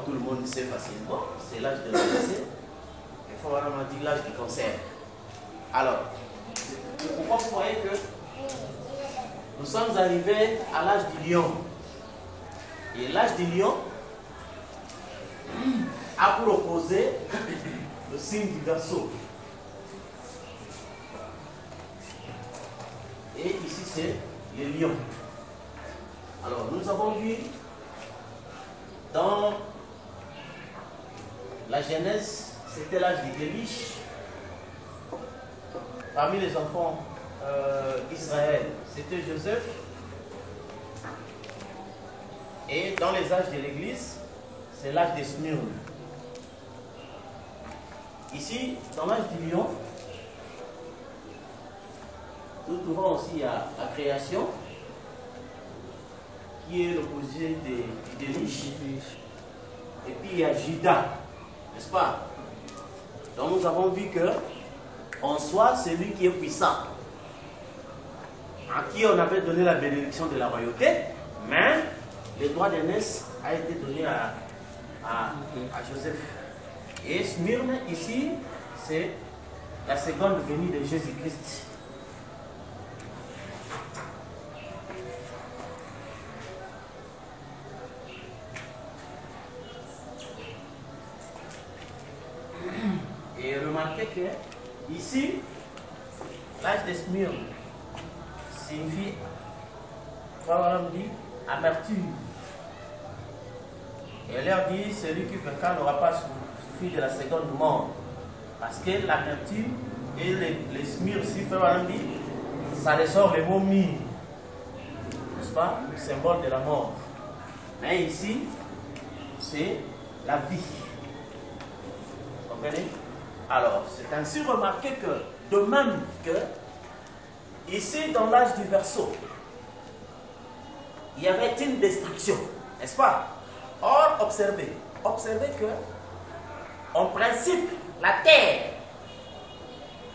tout le monde sait facilement, c'est l'âge de l'Odyssée. Il faut vraiment dire l'âge du cancer. Alors, pourquoi vous voyez que nous sommes arrivés à l'âge du lion. Et l'âge du lion a pour opposer le signe du Verseau. Et ici c'est le lion. Alors nous avons vu dans la Genèse, c'était l'âge du déluge. Parmi les enfants d'Israël, c'était Joseph. Et dans les âges de l'Église, c'est l'âge des Smyrne. Ici, dans l'âge du lion, nous trouvons aussi la création, qui est l'opposé du déluge. Et puis il y a Judas, n'est-ce pas? Donc nous avons vu que, en soi, c'est lui qui est puissant, à qui on avait donné la bénédiction de la royauté, mais le droit d'aînesse a été donné à Joseph. Et Smyrne, ici, c'est la seconde venue de Jésus-Christ. Et remarquez que ici, l'âge de Smyrne signifie, Frère dit, amertume. Et elle leur dit, celui qui vainqueur n'aura pas souffert de la seconde mort. Parce que l'amertume et les Smyrne, si Frère dit, ça ressort le mot mire, n'est-ce pas? Le symbole de la mort. Mais ici, c'est la vie. Vous comprenez? Alors, c'est ainsi remarqué que, de même que, ici, dans l'âge du Verseau, il y avait une destruction, n'est-ce pas? Or, observez que, en principe, la Terre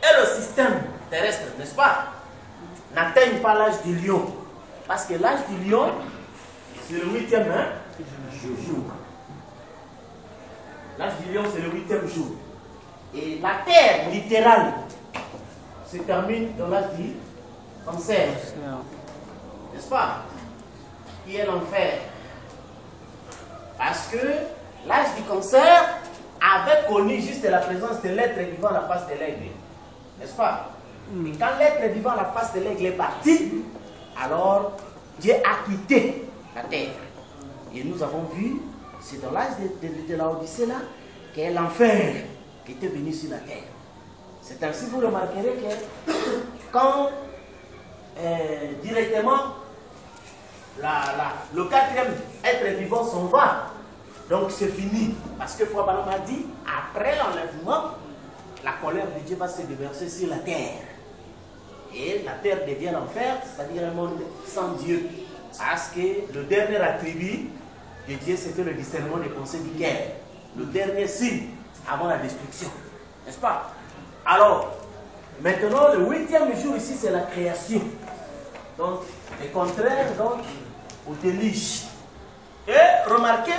et le système terrestre, n'est-ce pas, n'atteignent pas l'âge du lion. Parce que l'âge du lion, c'est le 8e jour. L'âge du lion, c'est le 8e jour. Et la terre littérale se termine dans l'âge du cancer. N'est-ce pas? Qui est l'enfer. Parce que l'âge du cancer avait connu juste la présence de l'être vivant à la face de l'aigle. N'est-ce pas? Et quand l'être vivant à la face de l'aigle est parti, alors Dieu a quitté la terre. Et nous avons vu, c'est dans l'âge de la Odyssée là, qu'est l'enfer qui était venu sur la terre. C'est ainsi que vous remarquerez que quand directement le quatrième être vivant s'en va, donc c'est fini. Parce que Frère Branham a dit, après l'enlèvement, la colère de Dieu va se déverser sur la terre. Et la terre devient l'enfer, c'est-à-dire un monde sans Dieu. Parce que le dernier attribut de Dieu, c'était le discernement des pensées du cœur. Le dernier signe avant la destruction. N'est-ce pas? Alors, maintenant, le 8e jour ici, c'est la création. Donc, le contraire, donc, au déluge. Et remarquez,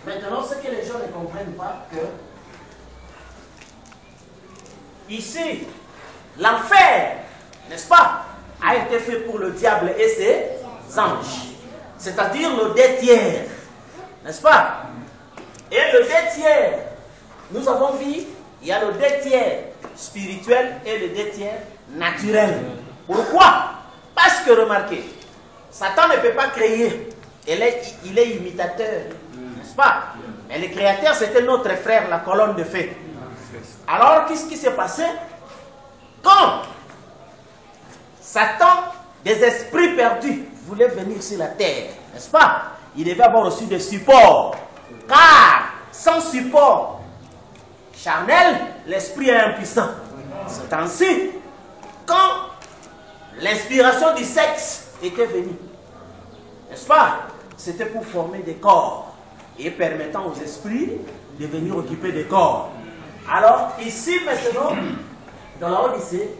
maintenant, ce que les gens ne comprennent pas, que ici, l'enfer, n'est-ce pas, a été fait pour le diable et ses anges. C'est-à-dire le 2 tiers. N'est-ce pas? Et le 2 tiers, nous avons vu, il y a le 2 tiers spirituel et le 2 tiers naturel. Pourquoi? Parce que remarquez, Satan ne peut pas créer. Il est imitateur. N'est-ce pas? Mais le créateur, c'était notre frère, la colonne de feu. Alors, qu'est-ce qui s'est passé? Quand Satan, des esprits perdus, voulait venir sur la terre, n'est-ce pas? Il devait avoir reçu des supports. Car, sans support charnel, l'esprit est impuissant. C'est ainsi, quand l'inspiration du sexe était venue, n'est-ce pas? C'était pour former des corps et permettant aux esprits de venir occuper des corps. Alors, ici maintenant, dans la Odyssée,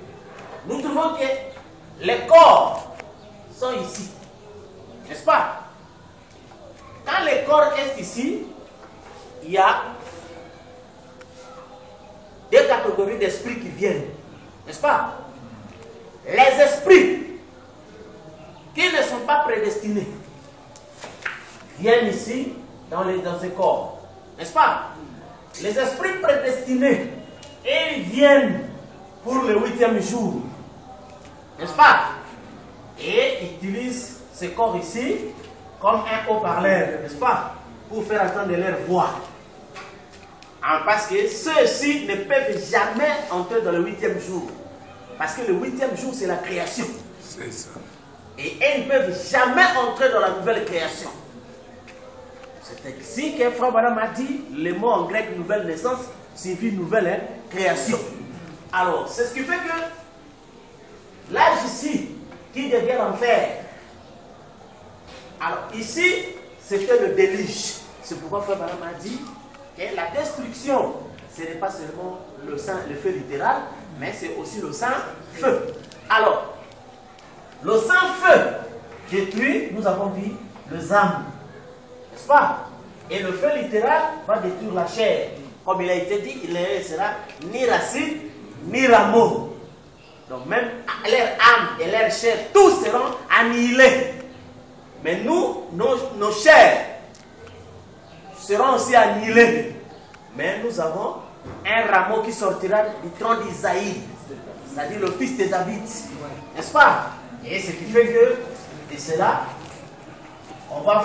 nous trouvons que les corps sont ici. N'est-ce pas? Quand le corps est ici, il y a deux catégories d'esprits qui viennent, n'est-ce pas? Les esprits qui ne sont pas prédestinés viennent ici dans ces corps, n'est-ce pas? Les esprits prédestinés, ils viennent pour le 8e jour, n'est-ce pas? Et ils utilisent ces corps ici comme un haut-parleur, n'est-ce pas? Pour faire entendre leur voix. Parce que ceux-ci ne peuvent jamais entrer dans le 8e jour. Parce que le 8e jour, c'est la création. C'est ça. Et ils ne peuvent jamais entrer dans la nouvelle création. C'est ainsi que Frère Branham a dit, le mot en grec nouvelle naissance signifie nouvelle création. Alors, c'est ce qui fait que l'âge ici, qui devient l'enfer. Alors, ici, c'était le déluge. C'est pourquoi Frère Branham a dit que la destruction, ce n'est pas seulement le feu littéral, mais c'est aussi le sang-feu. Alors, le sang-feu détruit, nous avons vu, les âmes. N'est-ce pas? Et le feu littéral va détruire la chair. Comme il a été dit, il ne sera ni racine, ni rameau. Donc même leur âme et leur chair, tous seront annihilés. Mais nous, nos chairs seront aussi annihilés. Mais nous avons un rameau qui sortira du tronc d'Isaïe, c'est-à-dire le fils de David. N'est-ce pas? Et ce qui fait que, de cela, on va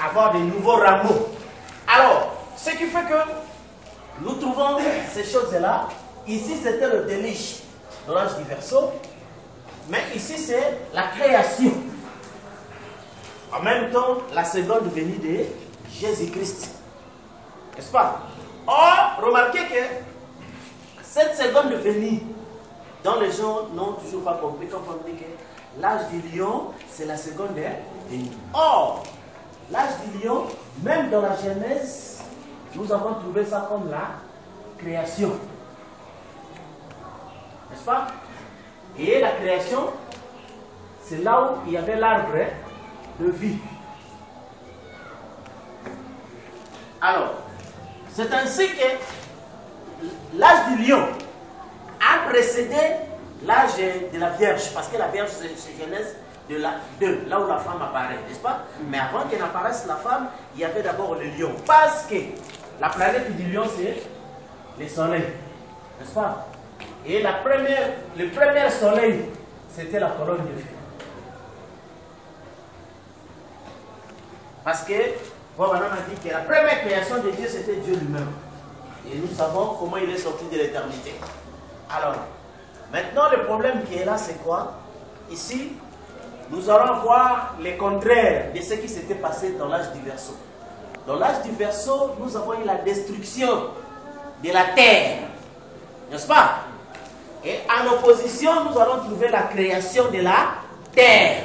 avoir de nouveaux rameaux. Alors, ce qui fait que nous trouvons ces choses-là. Ici, c'était le déluge de l'âge du Verseau. Mais ici, c'est la création. En même temps, la seconde venue de Jésus-Christ. N'est-ce pas? Or, remarquez que cette seconde venue, dont les gens n'ont toujours pas compris, comme on dit que l'âge du lion, c'est la seconde venue. Or, l'âge du lion, même dans la Genèse, nous avons trouvé ça comme la création. N'est-ce pas? Et la création, c'est là où il y avait l'arbre de vie. Alors, c'est ainsi que l'âge du lion a précédé l'âge de la Vierge, parce que la Vierge, c'est Genèse de là où la femme apparaît, n'est-ce pas? Mais avant qu'elle apparaisse la femme, il y avait d'abord le lion, parce que la planète du lion, c'est le soleil, n'est-ce pas? Et le premier soleil, c'était la colonne de feu. Parce que, voilà, on a dit que la première création de Dieu, c'était Dieu lui-même. Et nous savons comment il est sorti de l'éternité. Alors, maintenant, le problème qui est là, c'est quoi? Ici, nous allons voir les contraires de ce qui s'était passé dans l'âge du Verseau. Dans l'âge du Verseau, nous avons eu la destruction de la terre. N'est-ce pas? Et en opposition, nous allons trouver la création de la terre.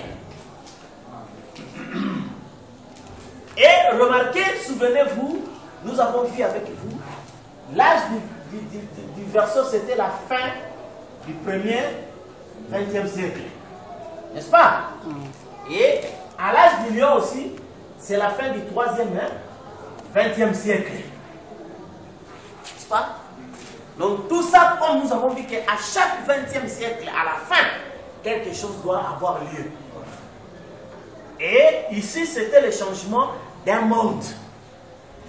Et remarquez, souvenez-vous, nous avons vu avec vous, l'âge du Verseau, c'était la fin du premier 20e siècle. N'est-ce pas? Et à l'âge du lion aussi, c'est la fin du 3e 20e siècle. N'est-ce pas? Donc tout ça, comme nous avons vu qu'à chaque 20e siècle, à la fin, quelque chose doit avoir lieu. Et ici, c'était le changement d'un monde.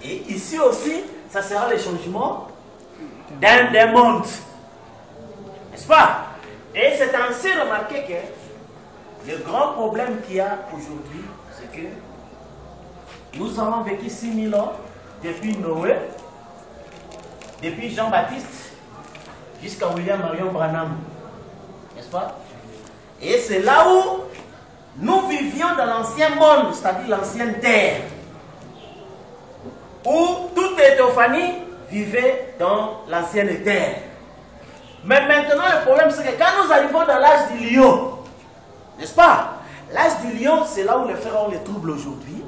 Et ici aussi, ça sera le changement d'un monde. N'est-ce pas? Et c'est ainsi remarqué que le grand problème qu'il y a aujourd'hui, c'est que nous avons vécu 6000 ans depuis Noé, depuis Jean-Baptiste jusqu'à William Marion Branham. N'est-ce pas? Et c'est là où nous vivions dans l'ancien monde, c'est-à-dire l'ancienne terre, où toute les théophanies vivaient dans l'ancienne terre. Mais maintenant, le problème, c'est que quand nous arrivons dans l'âge du lion, n'est-ce pas? L'âge du lion, c'est là où les frères ont les troubles aujourd'hui.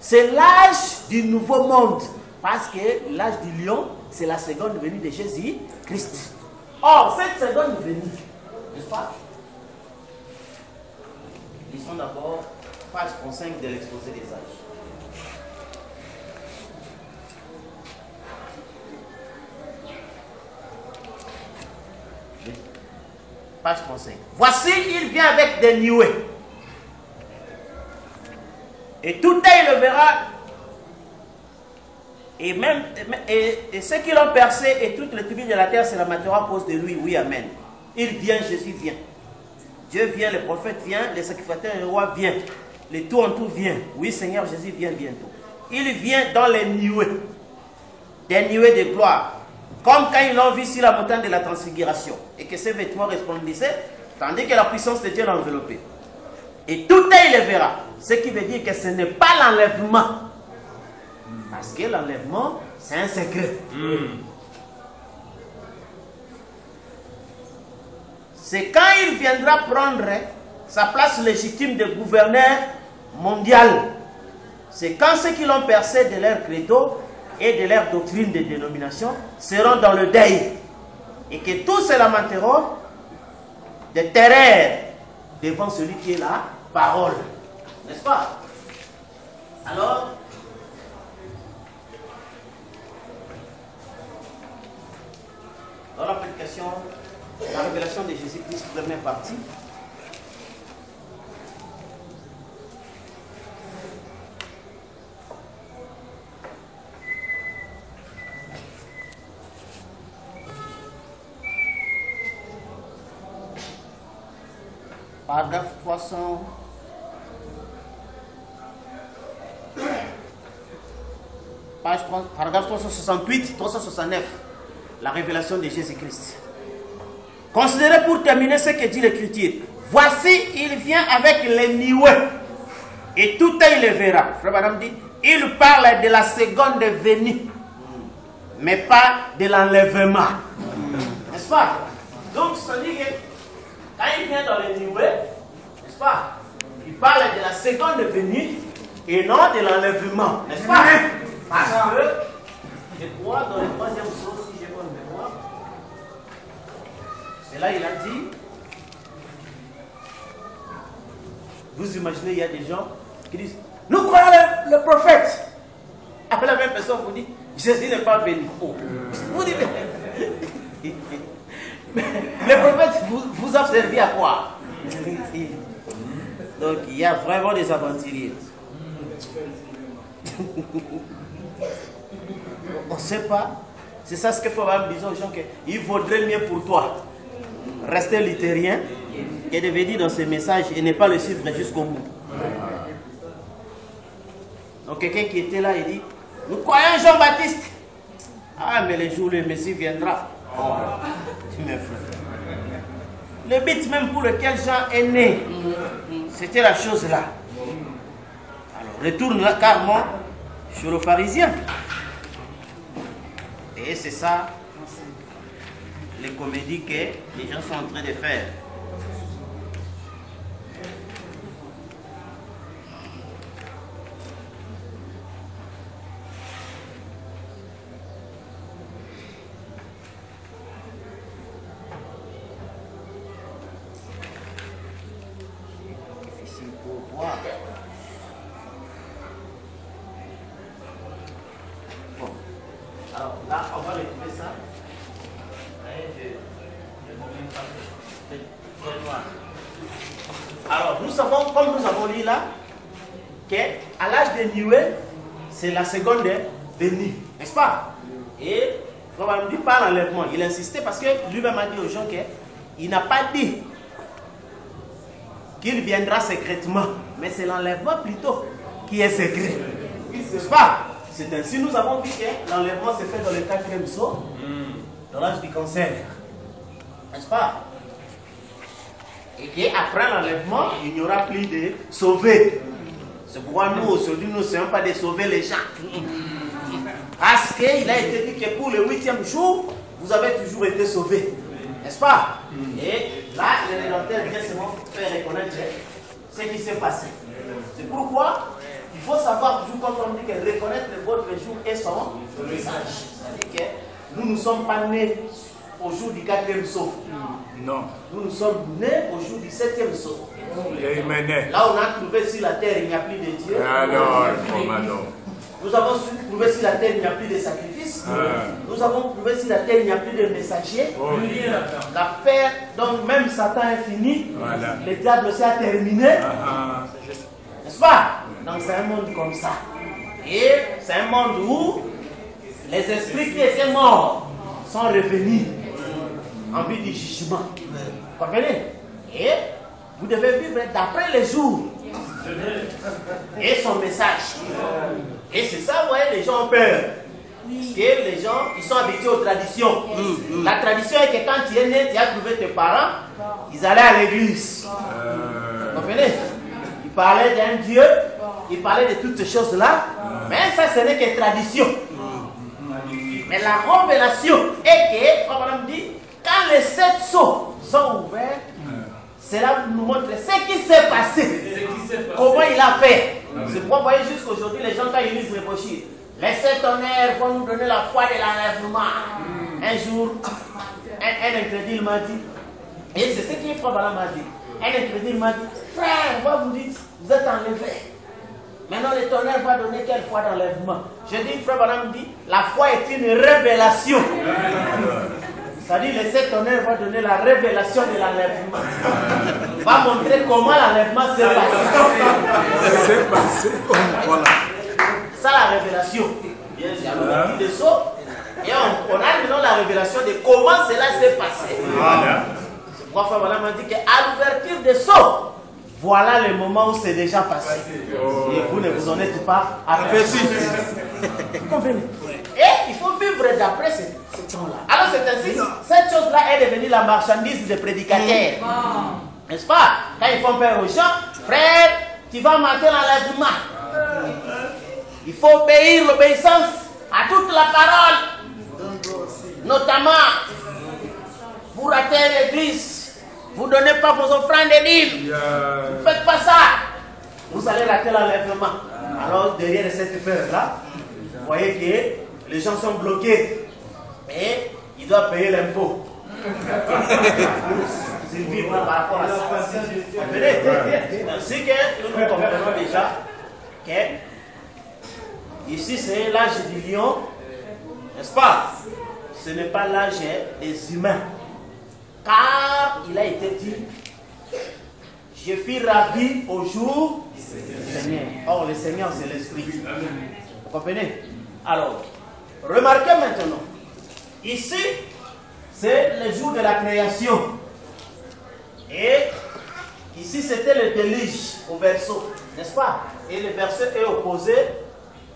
C'est l'âge du nouveau monde. Parce que l'âge du lion, c'est la seconde venue de Jésus-Christ. Or, cette seconde venue, n'est-ce pas? Lisons d'abord page 35 de l'exposé des âges. Page 35. Voici, il vient avec des nuées. Et tout œil le verra. Et ceux qui l'ont percé et toutes les tribus de la terre se lamenteront à cause de lui. Oui, amen. Il vient, Jésus vient. Dieu vient, les prophètes viennent, les sacrificateurs et les rois viennent. Les tout en tout viennent. Oui, Seigneur, Jésus vient bientôt. Il vient dans les nuées. Des nuées de gloire. Comme quand ils l'ont vu sur la montagne de la transfiguration. Et que ses vêtements resplendissaient, tandis que la puissance de Dieu l'a enveloppé. Et tout œil le verra. Ce qui veut dire que ce n'est pas l'enlèvement. Parce que l'enlèvement, c'est un secret. C'est quand il viendra prendre sa place légitime de gouverneur mondial. C'est quand ceux qui l'ont percé de leur credo et de leur doctrine de dénomination seront dans le deuil. Et que tous se lamenteront de terreur devant celui qui est la parole. N'est-ce pas? Alors, dans l'application, la révélation de Jésus-Christ, première partie, paragraphe 300. Page 3, paragraphe 368, 369. La révélation de Jésus-Christ. Considérez pour terminer ce que dit l'Écriture. Voici, il vient avec les nuées. Et tout œil le verra. Frère Madame dit, il parle de la seconde venue. Mais pas de l'enlèvement. N'est-ce pas? Donc, ça dit que quand il vient dans les nuées, n'est-ce pas? Il parle de la seconde venue et non de l'enlèvement. N'est-ce pas? Parce que, je crois, dans le troisième sceau, si j'ai bonne mémoire, c'est là il a dit, vous imaginez, il y a des gens qui disent, nous croyons le prophète. Après la même personne vous dit, Jésus n'est pas venu. Oh. Vous dites, le prophète vous a servi à quoi? Donc il y a vraiment des aventuriers. On ne sait pas. C'est ça ce qu'il faut dire aux gens, qu'il vaudrait mieux pour toi rester luthérien et de venir dans ces messages et ne pas le suivre jusqu'au bout. Donc quelqu'un qui était là, il dit, nous croyons Jean-Baptiste. Ah, mais le jour où le Messie viendra, oh, tu me fous. Le but même pour lequel Jean est né, c'était la chose là. Alors retourne là carrément sur le pharisien. Et c'est ça, les comédies que les gens sont en train de faire. Difficile pour voir. Alors là, on va retrouver ça. Alors, nous savons, comme nous avons lu là, qu'à l'âge de nuée, c'est la seconde venue, n'est-ce pas? Et Frère dit pas l'enlèvement. Il insistait parce que lui-même a dit aux gens qu'il n'a pas dit qu'il viendra secrètement, mais c'est l'enlèvement plutôt qui est secret, n'est-ce pas? C'est ainsi nous avons vu que l'enlèvement se fait dans le 4e sceau, dans l'âge du cancer, n'est-ce pas? Et qu'après l'enlèvement, il n'y aura plus de sauvés. C'est pourquoi nous, aujourd'hui, nous ne sommes pas de sauver les gens. Parce qu'il a été dit que pour le 8e jour, vous avez toujours été sauvés, n'est-ce pas? Et là, le Rédempteur vient seulement faire reconnaître ce qui s'est passé. C'est pourquoi il faut savoir toujours quand on dit que reconnaître votre jour et son message. C'est-à-dire que nous ne sommes pas nés au jour du 4e sceau. Non. Nous sommes nés au jour du 7e sceau. Amen. Là, on a trouvé sur la terre, il n'y a plus de Dieu. Alors, Nous avons prouvé sur la terre il n'y a plus de sacrifices. Nous avons prouvé sur la terre il n'y a plus de messagers. La paix, donc même Satan est fini. Le diable aussi a terminé. N'est-ce pas? Donc c'est un monde comme ça. Et c'est un monde où les esprits qui étaient morts sont revenus en vue du jugement. Vous comprenez? Et vous devez vivre d'après les jours et son message. Et c'est ça, vous voyez, les gens ont peur. Parce que les gens, ils sont habitués aux traditions. La tradition est que quand tu es né, tu as trouvé tes parents, ils allaient à l'église. Vous comprenez? Ils parlaient d'un Dieu, ils parlaient de toutes ces choses-là. Mais ça, ce n'est que tradition. Mais la révélation est que, comme on dit, quand les 7 sceaux sont ouverts, cela nous montre ce qui s'est passé. Comment il a fait. C'est pourquoi vous voyez jusqu'aujourd'hui, les gens, quand ils lisent les brochures, les 7 tonnerres vont nous donner la foi de l'enlèvement. Un jour, un incrédule m'a dit, et c'est ce qui est Frère Branham m'a dit. Un incrédule m'a dit, frère, moi vous dites, vous êtes enlevé. Maintenant, le tonnerre va donner quelle foi d'enlèvement? Je dis, Frère Branham dit, la foi est une révélation. C'est-à-dire, les 7 tonnerres vont donner la révélation de l'enlèvement. Va montrer comment l'enlèvement s'est passé. C'est passé comme voilà. Ça, la révélation. Il y a le petit des sceaux. Et on a maintenant la révélation de comment cela s'est passé. Voilà. C'est pourquoi Frère Branham m'a dit qu'à l'ouverture des sceaux, voilà le moment où c'est déjà passé. Et vous ne vous en êtes pas aperçu. Vous comprenez? Et il faut vivre d'après ce temps-là. Alors c'est ainsi, cette chose-là est devenue la marchandise des prédicateurs. N'est-ce pas? Quand ils font peur aux gens, frère, tu vas manquer l'enlèvement. Il faut obéir l'obéissance à toute la parole. Notamment, vous ratez l'église. Vous ne donnez pas vos offrandes de dîmes. Vous ne faites pas ça. Vous allez rater l'enlèvement. Alors, derrière cette peur-là, vous voyez que les gens sont bloqués. Mais ils doivent payer l'impôt. Ils vivent par rapport à ça. Ainsi que nous comprenons déjà que ici, c'est l'âge du lion. N'est-ce pas? Ce n'est pas l'âge des humains. Car il a été dit, je fus ravi au jour du Seigneur. Or, le Seigneur, c'est l'Esprit. Vous comprenez? Alors, remarquez maintenant, ici, c'est le jour de la création. Et ici, c'était le déluge au verseau, n'est-ce pas? Et le verseau est opposé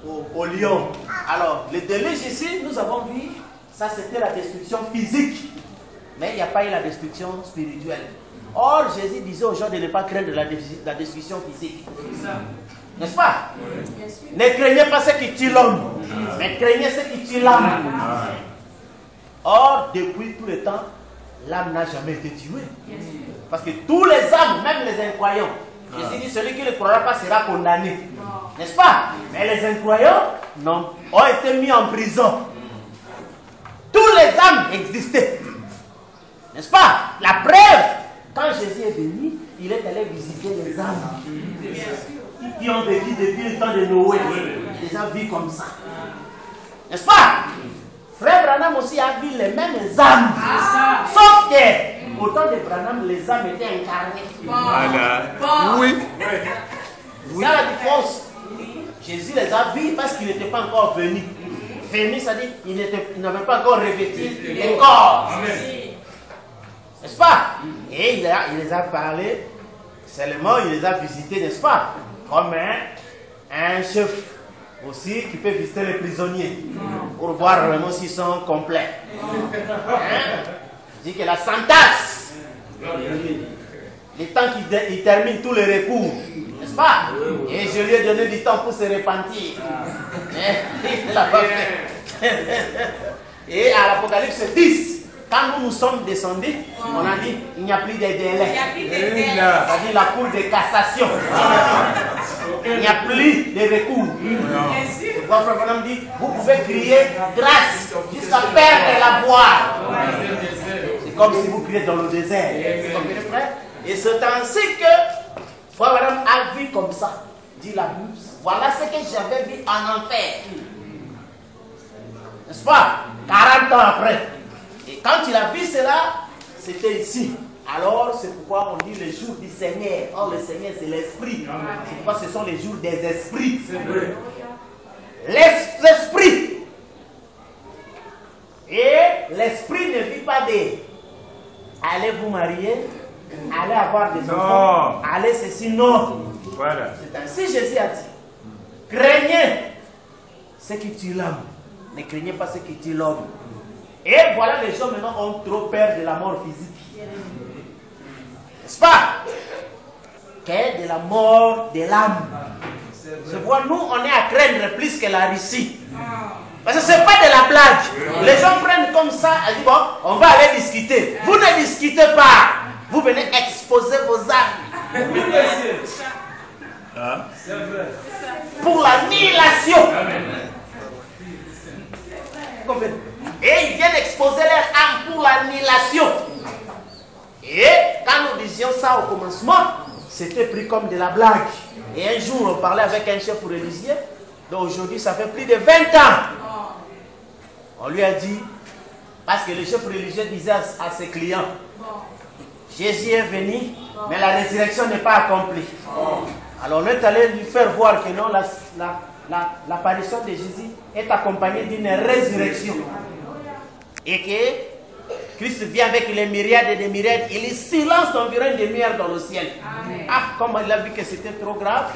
au lion. Alors, le déluge ici, nous avons vu, ça c'était la destruction physique. Mais il n'y a pas eu la destruction spirituelle. Or, Jésus disait aux gens de ne pas craindre la destruction physique. N'est-ce pas? Ne craignez pas ce qui tue l'homme, mais craignez ce qui tue l'âme. Or, depuis tout le temps, l'âme n'a jamais été tuée. Parce que tous les âmes, même les incroyants, Jésus dit celui qui ne croira pas sera condamné. N'est-ce pas? Mais les incroyants ont été mis en prison. Tous les âmes existaient. N'est-ce pas? La preuve, quand Jésus est venu, il est allé visiter les âmes qui ont vécu depuis le temps de Noé. Il les a vus comme ça. N'est-ce pas? Frère Branham aussi a vu les mêmes âmes. Sauf que, au temps de Branham, les âmes étaient incarnées. Voilà. Oui. C'est ça la différence. Jésus les a vus parce qu'il n'était pas encore venu. Venu, c'est-à-dire qu'il n'avait pas encore revêtu les corps. N'est-ce pas? Et il les a parlé, seulement il les a visités, n'est-ce pas? Comme un chef aussi qui peut visiter les prisonniers pour voir vraiment s'ils sont complets. Je dis que la sentasse, le temps qu'il termine tous les recours, n'est-ce pas? Et je lui ai donné du temps pour se repentir. Il l'a pas fait. Et à l'Apocalypse 10, quand nous sommes descendus, on a dit il n'y a plus de délai. C'est-à-dire la cour de cassation. Il n'y a plus de recours. Le Frère Branham dit vous pouvez crier grâce jusqu'à perdre la voix. C'est comme si vous criez dans le désert. Vous comprenez, frère? Et c'est ainsi que Frère Branham a vu comme ça. Dit voilà ce que j'avais vu en enfer. N'est-ce pas? 40 ans après. Et quand il a vu cela, c'était ici. Alors, c'est pourquoi on dit les jours du Seigneur. Or, le Seigneur, c'est l'esprit. C'est pourquoi ce sont les jours des esprits. C'est vrai. Les esprits. Et l'esprit ne vit pas de allez vous marier, allez avoir des enfants, allez ceci, non. Voilà. C'est ainsi Jésus a dit. Craignez ce qui tue l'homme. Ne craignez pas ce qui tue l'homme. Et voilà, les gens maintenant ont trop peur de la mort physique. N'est-ce pas? Qu'est de la mort de l'âme. Je vois, nous, on est à craindre plus que la Russie. Parce que ce n'est pas de la blague. Les gens prennent comme ça, ils disent, bon, on va aller discuter. Vous ne discutez pas. Vous venez exposer vos âmes. Pour l'annihilation. Et ils viennent exposer leur âme pour l'annihilation. Et quand nous disions ça au commencement, c'était pris comme de la blague. Et un jour, on parlait avec un chef religieux. Donc aujourd'hui, ça fait plus de 20 ans. On lui a dit, parce que le chef religieux disait à ses clients, Jésus est venu, mais la résurrection n'est pas accomplie. Alors on est allé lui faire voir que non, l'apparition de Jésus est accompagnée d'une résurrection. Et que Christ vient avec les myriades et des myriades, il silence environ une demi-heure dans le ciel. Ah, comme il a vu que c'était trop grave,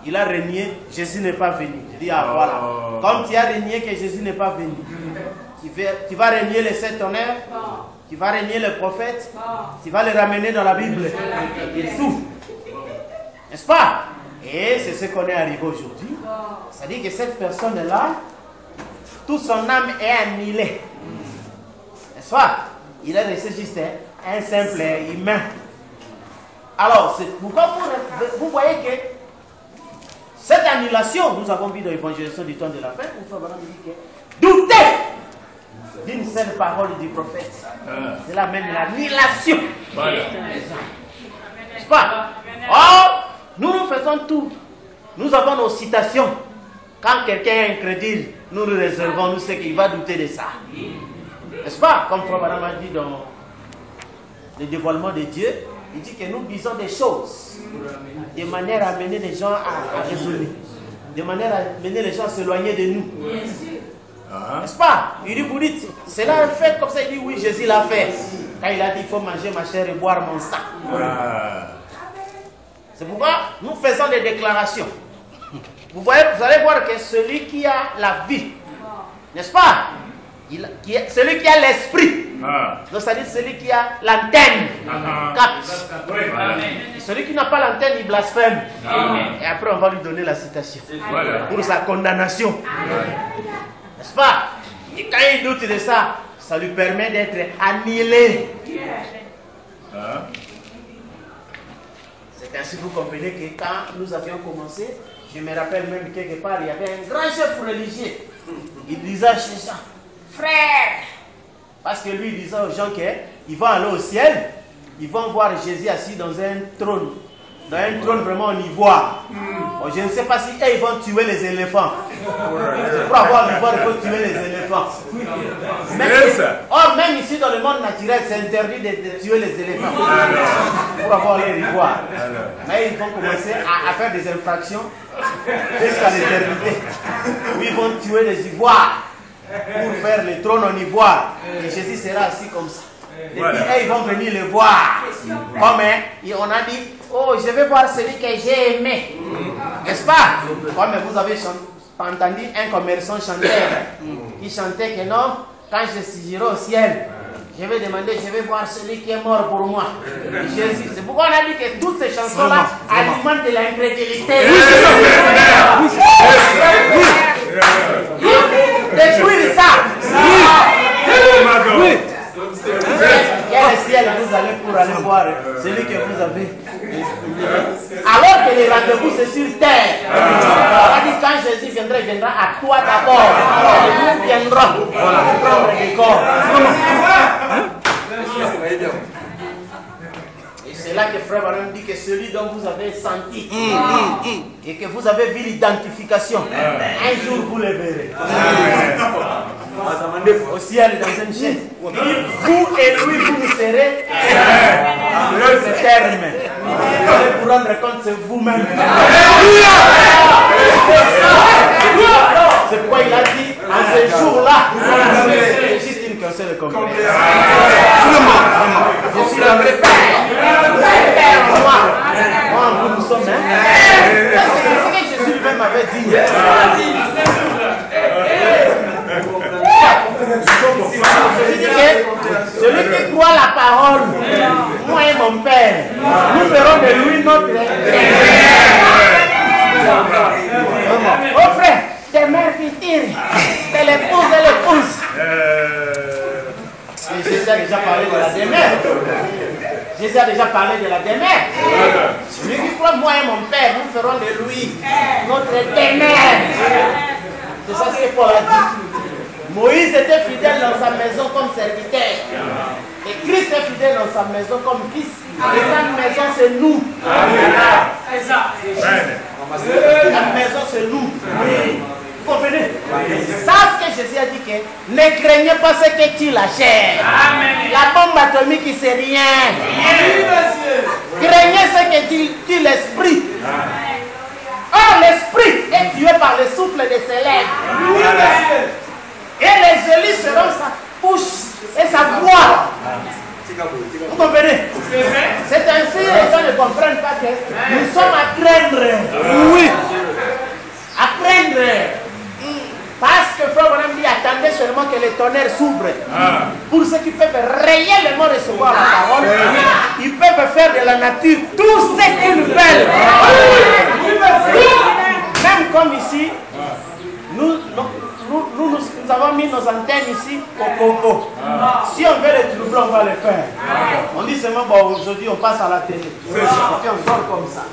il a régné, Jésus n'est pas venu. Il dit, ah voilà, comme tu as régné que Jésus n'est pas venu, tu vas régner les 7 honneurs, tu vas régner les prophètes, tu vas les ramener dans la Bible. Il souffre. N'est-ce pas? Et c'est ce qu'on est arrivé aujourd'hui. C'est-à-dire que cette personne-là, toute son âme est annihilée. N'est-ce pas? Il est resté juste un simple humain. Alors, c'est pourquoi vous voyez que cette annihilation, nous avons vu dans l'évangélisation du temps de la fin, nous avons dit que douter d'une seule parole du prophète, c'est la même l'annihilation. N'est-ce pas? Or, nous faisons tout. Nous avons nos citations. Quand quelqu'un est incrédule, nous nous réservons, nous savons qu'il va douter de ça. N'est-ce pas? Comme Frère Madame a dit dans le dévoilement de Dieu, il dit que nous disons des choses de manière à amener les gens à raisonner, de manière à amener les gens à s'éloigner de nous. N'est-ce pas? Il dit, vous dites, cela est fait comme ça. Il dit, oui, Jésus l'a fait. Quand il a dit, il faut manger ma chair et boire mon sang. C'est pourquoi nous faisons des déclarations. Vous allez voir que celui qui a la vie, n'est-ce pas? Celui qui a l'esprit. Donc, c'est-à-dire celui qui a l'antenne. Celui qui n'a pas l'antenne, il blasphème. Et après, on va lui donner la citation pour sa condamnation. N'est-ce pas? Et quand il doute de ça, ça lui permet d'être annihilé. C'est ainsi que vous comprenez que quand nous avions commencé, je me rappelle même quelque part, il y avait un grand chef religieux. Il disait chez ça, frère, parce que lui il disait aux gens qu'ils vont aller au ciel, ils vont voir Jésus assis dans un trône vraiment en ivoire. Bon, je ne sais pas si ils vont tuer les éléphants. Pour avoir l'ivoire, il faut tuer les éléphants. Même ici dans le monde naturel, c'est interdit de tuer les éléphants pour avoir leur ivoire. Mais ils vont commencer à faire des infractions jusqu'à l'éternité. Ils vont tuer les ivoires pour faire le trône en ivoire. Et Jésus sera assis comme ça. Et puis ils vont venir le voir. Comme on a dit, oh, je vais voir celui que j'ai aimé. N'est-ce pas? Comme vous avez entendu un commerçant chanteur qui chantait que non, quand je serai au ciel, je vais demander, je vais voir celui qui est mort pour moi. Jésus. C'est pourquoi on a dit que toutes ces chansons-là alimentent l'incrédulité. Détruire ça. Oui. Il y a le ciel, vous allez pour aller voir celui que vous avez. Alors que le rendez-vous c'est sur terre. On a dit quand Jésus viendra, il viendra à toi d'abord. Et nous viendrons prendre des corps. Et c'est C'est là que Frère Branham dit que celui dont vous avez senti et que vous avez vu l'identification, un jour vous le verrez. Au ciel dans une chaise. Vous et lui, vous nous serez le terme. Vous allez vous rendre compte, c'est vous-même. C'est pourquoi il a dit, en ce jour-là, c'est juste une question de compréhension. Je suis le vrai Père, moi, vous nous sommes. C'est ce que Jésus lui-même avait dit. Celui qui croit la parole, moi et mon Père, nous ferons de lui notre Père. Oh frère, tes mères futures, tes l'épouse et l'épouse. Jésus a déjà parlé de la demeure. Jésus a déjà parlé de la demeure. Celui qui croit moi et mon Père, nous ferons de lui notre demeure. C'est ça ce que Paul a dit. Moïse était fidèle dans sa maison comme serviteur. Et Christ est fidèle dans sa maison comme fils. Et sa maison, c'est nous. La maison, c'est nous. Vous comprenez? C'est ça ce que Jésus a dit que ne craignez pas ce que tue la chair. La bombe atomique, c'est rien. Craignez ce que tue l'esprit. Or, l'esprit est tué par le souffle de ses lèvres. Et les élus seront sa bouche et sa voix. Vous comprenez? C'est ainsi les gens ne comprennent pas que nous sommes à craindre. Oui. À craindre. Parce que Frère Branham dit attendez seulement que les tonnerres s'ouvrent. Pour ceux qui peuvent réellement recevoir la parole, ils peuvent faire de la nature tout ce qu'ils veulent. Même comme ici, nous avons mis nos antennes ici au Congo. Si on veut les troubler, on va les faire. On dit seulement, bon, aujourd'hui on passe à la télé. Et puis on sort comme ça.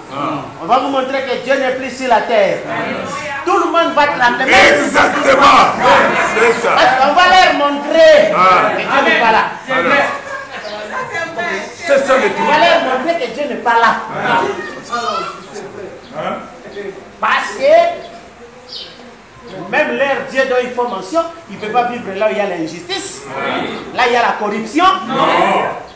On va vous montrer que Dieu n'est plus sur la terre. Tout le monde va trembler. Exactement. C'est ça. Parce qu'on va leur montrer que Dieu n'est pas là. C'est ça le On va leur montrer que Dieu n'est pas là. Parce que même leur Dieu dont il faut mention, il ne peut pas vivre là où il y a l'injustice, là il y a la corruption,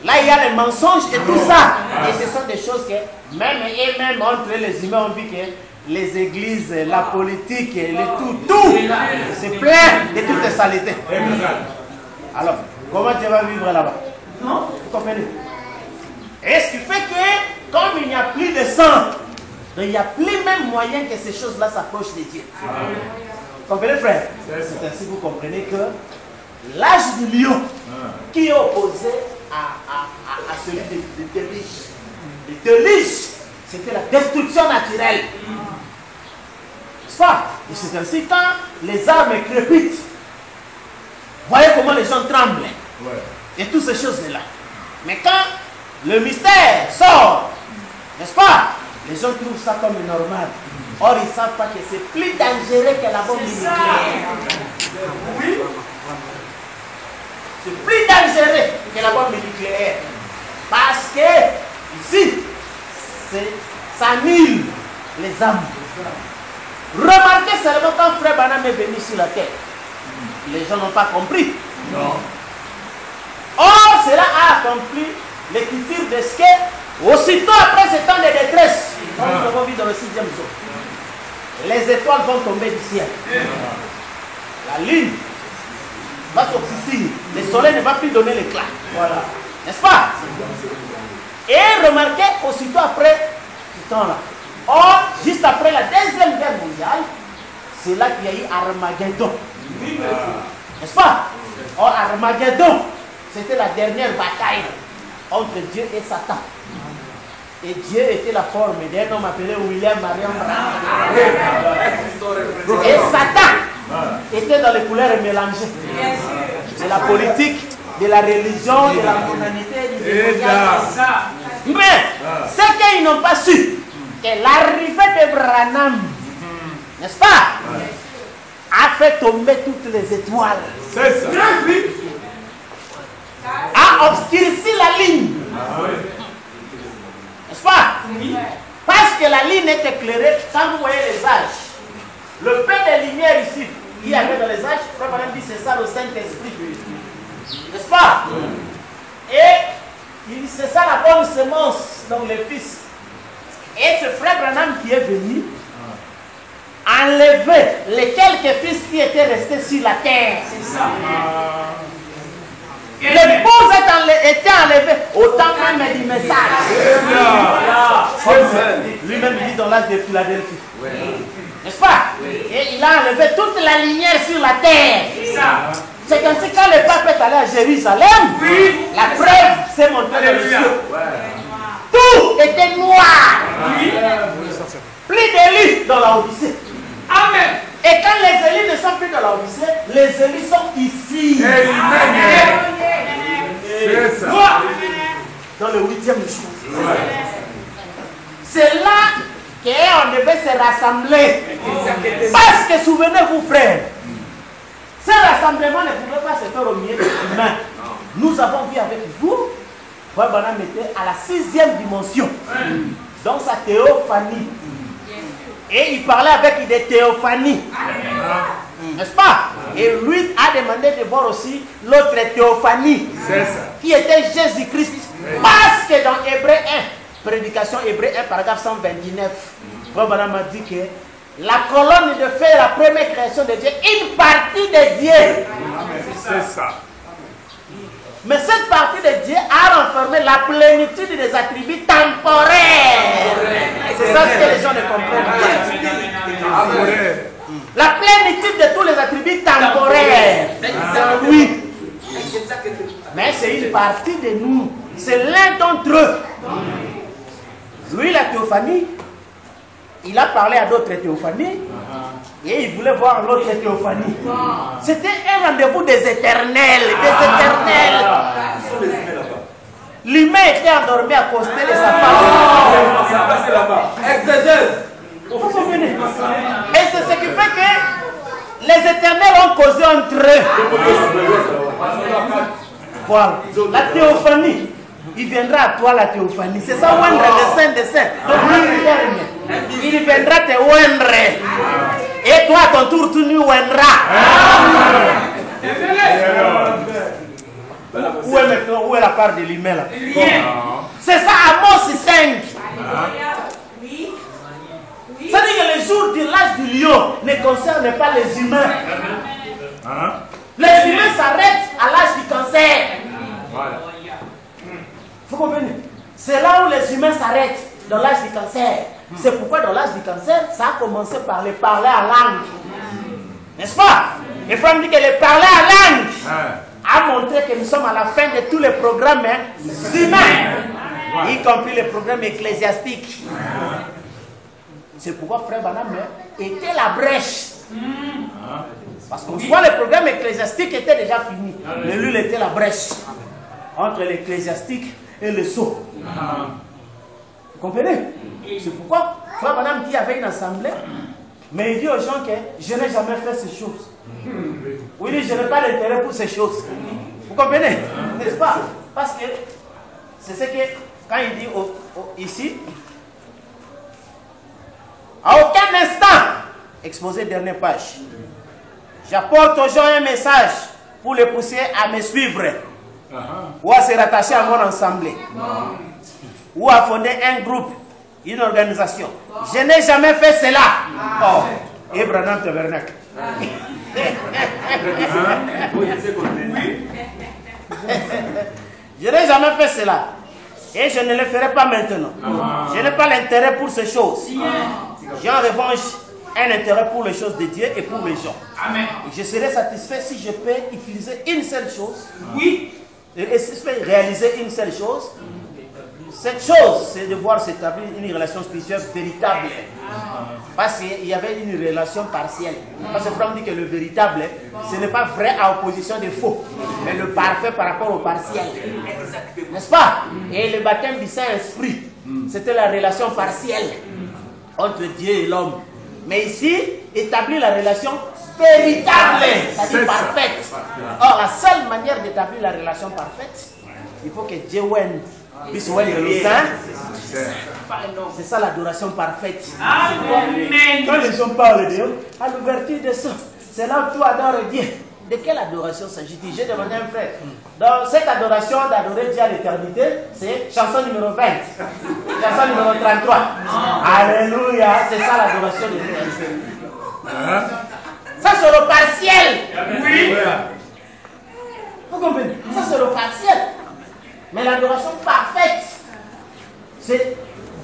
là il y a les mensonges et tout ça. Et ce sont des choses que même entre les humains on dit que les églises, la politique, tout, c'est plein de toutes les saletés. Alors, comment Dieu va vivre là-bas? Vous comprenez? Et ce qui fait que, comme il n'y a plus de sang, il n'y a plus même moyen que ces choses-là s'approchent de Dieu. Vous comprenez, frère? C'est ainsi que vous comprenez que l'âge du lion qui est opposé à celui de déliche. Le déliche, c'était la destruction naturelle. N'est-ce pas? Et c'est ainsi quand les armes crépitent. Voyez comment les gens tremblent. Et toutes ces choses-là. Mais quand le mystère sort, n'est-ce pas? Les gens trouvent ça comme normal. Or, ils ne savent pas que c'est plus dangereux que la bombe nucléaire. Oui. C'est plus dangereux que la bombe nucléaire. Parce que, ici, ça annule les âmes. Remarquez seulement quand Frère Branham est venu sur la terre. Les gens n'ont pas compris. Non. Or, cela a accompli l'écriture de ce que, aussitôt après ce temps de détresse, comme nous avons vu dans le 6e jour, les étoiles vont tomber du ciel. La lune va s'obscurcir. Le soleil ne va plus donner l'éclat. Voilà. N'est-ce pas? Et remarquez, aussitôt après ce temps-là. Or, juste après la Deuxième Guerre mondiale, c'est là qu'il y a eu Armageddon. N'est-ce pas? Or, Armageddon, c'était la dernière bataille entre Dieu et Satan. Et Dieu était la forme d'un homme appelé William Marion Branham. Et Satan était dans les couleurs mélangées. De la politique, de la religion, de la mondanité, du mais c'est qu'ils n'ont pas su que l'arrivée de Branham, n'est-ce pas, a fait tomber toutes les étoiles. C'est ça. A obscurci la ligne. Parce que la ligne est éclairée, quand vous voyez les âges, le peu de lumière ici, il y avait dans les âges, Frère Branham dit c'est ça le Saint-Esprit. N'est-ce pas? Et c'est ça la bonne semence, donc les fils. Et ce Frère Branham qui est venu, enlever les quelques fils qui étaient restés sur la terre. C'est ça. L'épouse était enlevée au temps même du message. Lui-même dit dans l'âge de Philadelphie. N'est-ce pas? Et il a enlevé toute la lumière sur la terre. C'est comme si quand le pape est allé à Jérusalem, la preuve s'est montrée dans le ciel. Tout était noir. Plus d'élus dans la Odyssée. Amen. Et quand les élus ne sont plus dans la Odyssée, les élus sont ici. C'est ça. Dans le 8e jour. C'est là qu'on devait se rassembler. Parce que souvenez-vous, frères, ce rassemblement ne pouvait pas se faire au milieu des humains. Nous avons vu avec vous, Frère Branham était à la 6e dimension. Dans sa théophanie. Et il parlait avec des théophanies. N'est-ce pas? Et lui a demandé de voir aussi l'autre théophanie. Qui était Jésus-Christ. Parce que dans Hébreu 1, prédication Hébreu 1, paragraphe 129, Frère Branham a dit que la colonne de feu est la première création de Dieu, une partie de Dieu. C'est ça. Mais cette partie de Dieu a renfermé la plénitude des attributs temporaires. C'est ça ce que les gens ne comprennent pas. La plénitude de tous les attributs temporaires. Oui. Mais c'est une partie de nous. C'est l'un d'entre eux. Lui, la théophanie, il a parlé à d'autres théophanies. Et il voulait voir l'autre théophanie. C'était un rendez-vous des éternels. L'humain était endormi à cause de sa femme. Vous comprenez? Et c'est ce qui fait que les éternels ont causé entre eux. Voilà. La théophanie. Il viendra à toi la théophanie. C'est ça, Wendre, le Saint des Saints. Donc, il viendra te Wendre. Et toi, à ton tour, tu nous Wendras. Où est maintenant, où est la part de l'humain là? C'est ça, Amos 5. Ça dit que le jour de l'âge du lion ne concerne pas les humains. Les humains s'arrêtent à l'âge du cancer. Vous comprenez? C'est là où les humains s'arrêtent, dans l'âge du cancer. C'est pourquoi dans l'âge du cancer, ça a commencé par les parler à langue. N'est-ce pas? Et Franck dit que les parler à langue a montré que nous sommes à la fin de tous les programmes humains, y compris les programmes ecclésiastiques. C'est pourquoi Frère Branham était la brèche. Parce qu'on voit le programme ecclésiastique était déjà fini. Mais lui, il était la brèche entre l'ecclésiastique et le sceau. Vous comprenez? C'est pourquoi Frère Branham dit avec une assemblée, mais il dit aux gens que je n'ai jamais fait ces choses. Oui, il dit, je n'ai pas d'intérêt pour ces choses. Vous comprenez? N'est-ce pas? Parce que c'est ce que, quand il dit ici, à aucun instant, exposé dernière page, j'apporte aux gens un message pour les pousser à me suivre. Ou à se rattacher à mon assemblée. Ou à fonder un groupe, une organisation. Je n'ai jamais fait cela. Oh, Abraham Tabernacle. Je n'ai jamais fait cela. Et je ne le ferai pas maintenant. Je n'ai pas l'intérêt pour ces choses. J'ai en revanche un intérêt pour les choses de Dieu et pour les gens. Et je serai satisfait si je peux utiliser une seule chose. Oui. Et réaliser une seule chose. Cette chose, c'est de voir s'établir une relation spirituelle véritable. Parce qu'il y avait une relation partielle. Parce que Franck dit que le véritable, ce n'est pas vrai à opposition de faux, mais le parfait par rapport au partiel. N'est-ce pas? Et le baptême du Saint-Esprit, c'était la relation partielle entre Dieu et l'homme. Mais ici, établir la relation véritable, c'est-à-dire parfaite. Or, la seule manière d'établir la relation parfaite, il faut que Dieu wende C'est ça l'adoration parfaite. Amen. Quand les gens parlent de Dieu, à l'ouverture de ça, c'est là où tu adores Dieu. De quelle adoration s'agit-il? J'ai demandé à un frère. Donc, cette adoration d'adorer Dieu à l'éternité, c'est chanson numéro 20. Chanson numéro 33. Alléluia. C'est ça l'adoration de Dieu. Ça, c'est le partiel. Oui. Vous comprenez? Ça, c'est le partiel. Mais l'adoration parfaite, c'est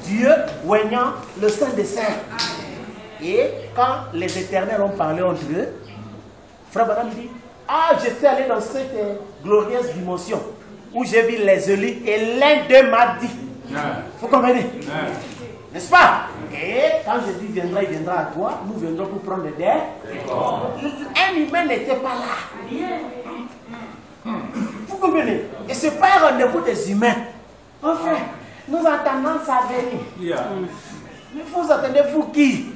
Dieu oignant le Saint des Saints. Et quand les éternels ont parlé entre eux, Frère Branham dit, ah, je suis allé dans cette glorieuse dimension où j'ai vu les élus et l'un d'eux m'a dit. Vous comprenez? N'est-ce pas? Et quand Jésus viendra, il viendra à toi, nous viendrons pour prendre des dés. Un humain n'était pas là. Vous comprenez? Et ce n'est pas un rendez-vous des humains. Mon frère, nous entendons ça venir. Mais vous attendez vous qui?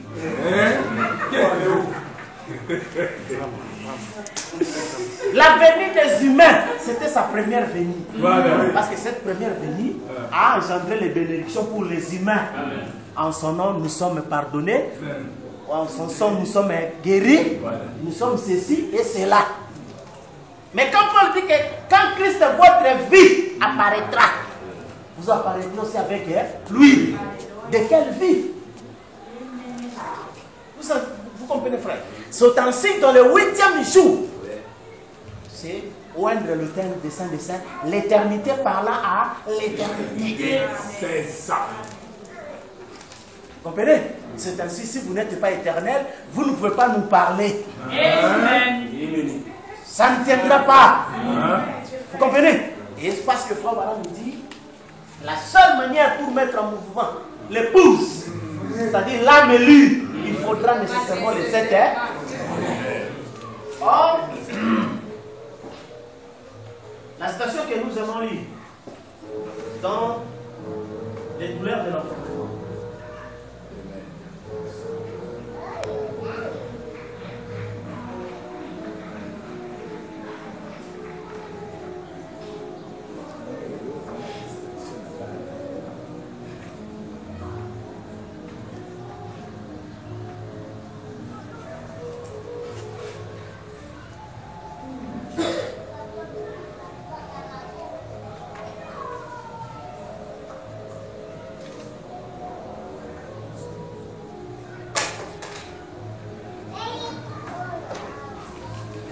La venue des humains, c'était sa première venue. Parce que cette première venue a engendré les bénédictions pour les humains. En son nom, nous sommes pardonnés. En son sang, nous sommes guéris. Nous sommes ceci et cela. Mais quand Paul dit que quand Christ, votre vie, apparaîtra, vous apparaîtrez aussi avec lui. De quelle vie? Vous comprenez, frère? C'est ainsi dans le 8e jour. C'est oindre le thème des saints des saints, l'éternité parlant à l'éternité. C'est ça. Vous comprenez? C'est ainsi, si vous n'êtes pas éternel, vous ne pouvez pas nous parler. Amen. Ça ne tiendra pas. Vous comprenez? Et c'est parce que Frère Branham nous dit, la seule manière pour mettre en mouvement l'épouse, c'est-à-dire l'âme élue, il faudra nécessairement les 7 heures. Or, la citation que nous avons lue dans les douleurs de l'enfantement.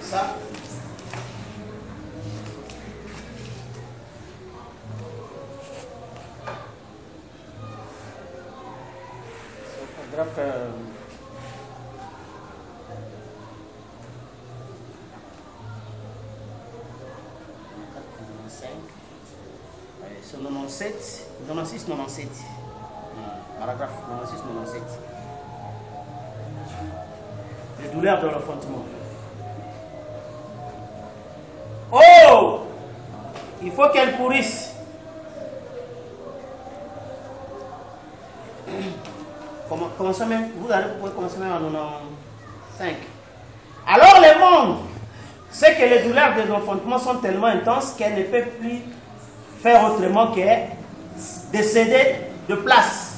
Ça. Paragraphe 97, 96, 97. Paragraphe 96, 97. Les douleurs de l'enfantement. Oh! Il faut qu'elle pourrisse. Commencez même, vous allez pouvoir commencer même en 95. Alors le monde sait que les douleurs des enfantements sont tellement intenses qu'elle ne peut plus faire autrement que décéder de place.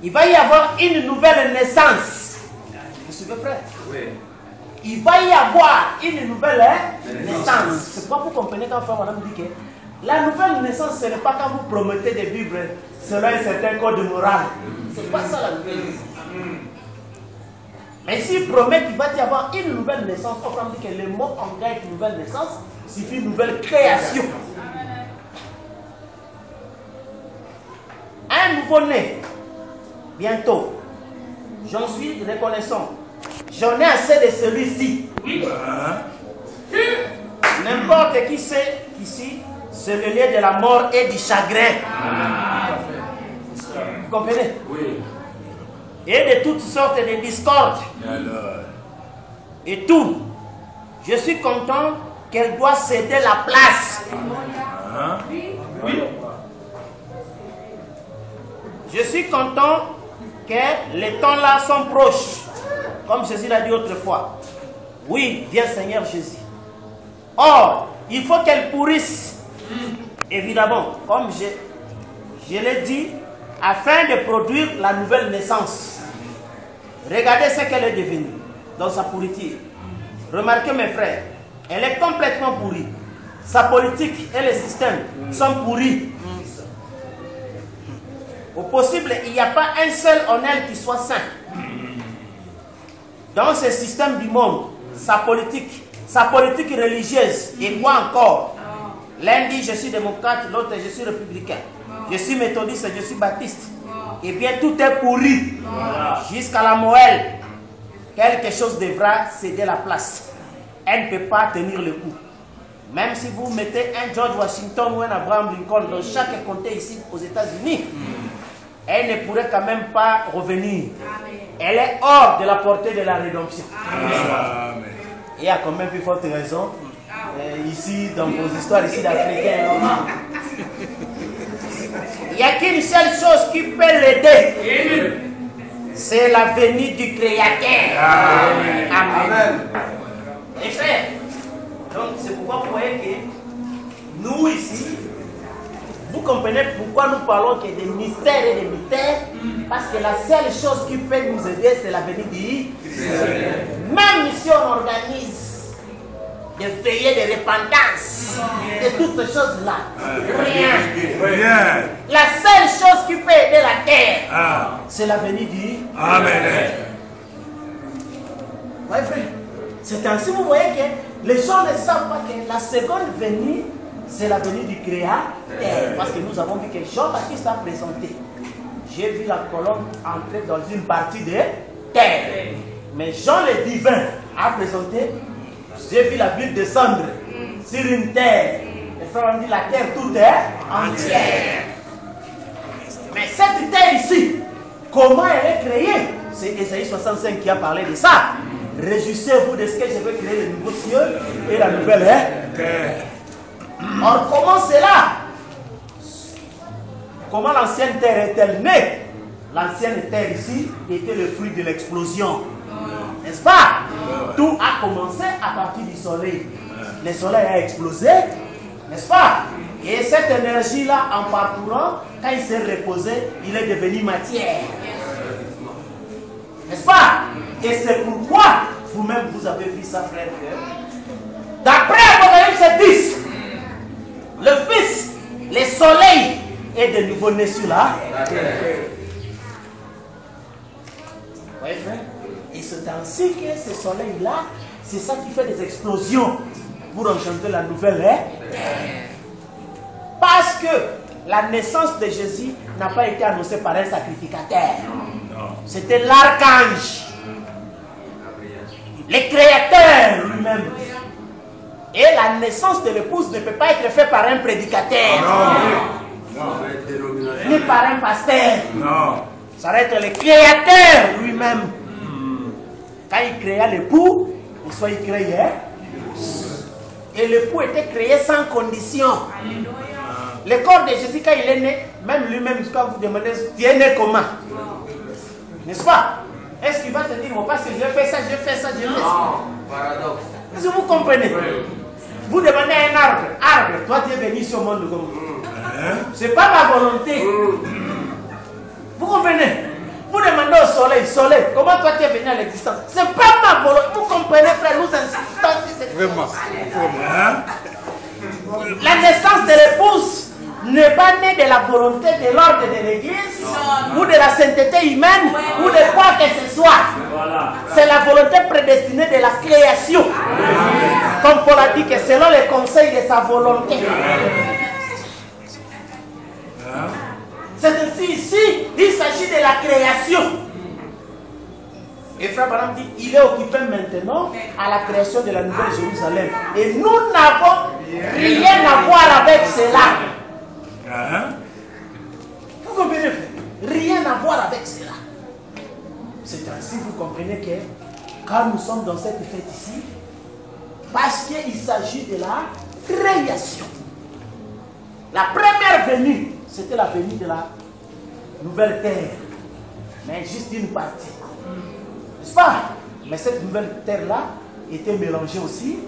Il va y avoir une nouvelle naissance. Vous suivez, frère? Oui. Il va y avoir une nouvelle naissance. C'est pourquoi vous comprenez quand Frère Madame dit que la nouvelle naissance, ce n'est pas quand vous promettez de vivre selon un certain code moral. C'est pas ça la nouvelle naissance. Mais s'il promet qu'il va y avoir une nouvelle naissance, on va dire que le mot en grec nouvelle naissance signifie une nouvelle création. Un nouveau-né, bientôt. J'en suis reconnaissant. J'en ai assez de celui-ci. Oui. N'importe qui sait qu'ici, c'est le lieu de la mort et du chagrin. Vous comprenez? Oui. Et de toutes sortes de discordes. Et tout. Je suis content qu'elle doit céder la place. Oui. Je suis content que les temps-là sont proches. Comme Jésus l'a dit autrefois. Oui, viens Seigneur Jésus. Or, il faut qu'elle pourrisse. évidemment, comme je l'ai dit, afin de produire la nouvelle naissance. Regardez ce qu'elle est devenue dans sa pourriture. Remarquez mes frères, elle est complètement pourrie. Sa politique et les systèmes sont pourris. Au possible, il n'y a pas un seul en elle qui soit saint. Dans ce système du monde, sa politique religieuse, et quoi encore? L'un dit je suis démocrate, l'autre je suis républicain. Je suis méthodiste, je suis baptiste. Et bien tout est pourri. Jusqu'à la Moël, quelque chose devra céder la place. Elle ne peut pas tenir le coup. Même si vous mettez un George Washington ou un Abraham Lincoln dans chaque comté ici aux États-Unis, elle ne pourrait quand même pas revenir. Elle est hors de la portée de la rédemption. Amen. Il y a quand même plus forte raison. Ici, dans vos histoires ici d'Africains, il n'y a qu'une seule chose qui peut l'aider. C'est la venue du Créateur. Amen. Amen. Et frère, donc c'est pourquoi vous voyez que nous ici, vous comprenez pourquoi nous parlons que des mystères et des mystères, parce que la seule chose qui peut nous aider, c'est la venue du Créateur. Même si on organise des veillées de repentance, de toutes ces choses-là, rien. La seule chose qui peut aider la terre, c'est la venue du Amen. Oui, frère. C'est ainsi, vous voyez que les gens ne savent pas que la seconde venue, c'est la venue du Créateur. Parce que nous avons vu que Jean-Baptiste a présenté. J'ai vu la colonne entrer dans une partie de terre. Mais Jean le divin a présenté. J'ai vu la ville descendre sur une terre. Les frères ont dit la terre toute est entière. Mais cette terre ici, comment elle est créée? C'est Ésaïe 65 qui a parlé de ça. Réjouissez-vous de ce que je vais créer, le nouveau ciel et la nouvelle terre. Or, comment c'est là? Comment l'ancienne terre est-elle née? L'ancienne terre ici était le fruit de l'explosion. N'est-ce pas? Tout a commencé à partir du soleil. Le soleil a explosé, n'est-ce pas? Et cette énergie-là, en parcourant, quand il s'est reposé, il est devenu matière. N'est-ce pas? Et c'est pourquoi vous-même vous avez vu ça, frère. D'après Apocalypse 10, le Fils, le soleil est de nouveau né sur la terre. Oui, frère. Et c'est ainsi que ce soleil-là, c'est ça qui fait des explosions pour enchanter la nouvelle terre. Parce que la naissance de Jésus n'a pas été annoncée par un sacrificateur. C'était l'archange, le Créateur lui-même. Et la naissance de l'épouse ne peut pas être faite par un prédicateur, ni par un pasteur. Ça va être le Créateur lui-même. Quand il créa l'époux, il créait. Et l'époux était créé sans condition. Le corps de Jésus, quand il est né, même lui-même, quand vous demandez, tu es né comment? N'est-ce pas? Est-ce qu'il va te dire, parce que j'ai fait ça, j'ai fait ça, j'ai fait ça? Non, paradoxe. Est-ce que vous comprenez? Vous demandez un arbre, toi tu es venu sur le monde comme c'est pas ma volonté. Vous comprenez? Vous demandez au soleil, comment toi tu es venu à l'existence? C'est pas ma volonté. Vous comprenez, frère, nous insistons. Vraiment. La naissance de l'épouse n'est pas née de la volonté de l'ordre de l'église ou de la sainteté humaine ou de quoi que ce soit. C'est la volonté prédestinée de la création. Comme Paul a dit que selon les conseils de sa volonté. C'est ainsi ici, il s'agit de la création. Et frère Branham dit, il est occupé maintenant à la création de la nouvelle Jérusalem. Et nous n'avons rien à voir avec cela. Vous comprenez, frère? Rien à voir avec cela. C'est ainsi vous comprenez que quand nous sommes dans cette fête ici, parce qu'il s'agit de la création. La première venue, c'était la venue de la nouvelle terre. Mais juste une partie. N'est-ce pas? Mais cette nouvelle terre-là était mélangée aussi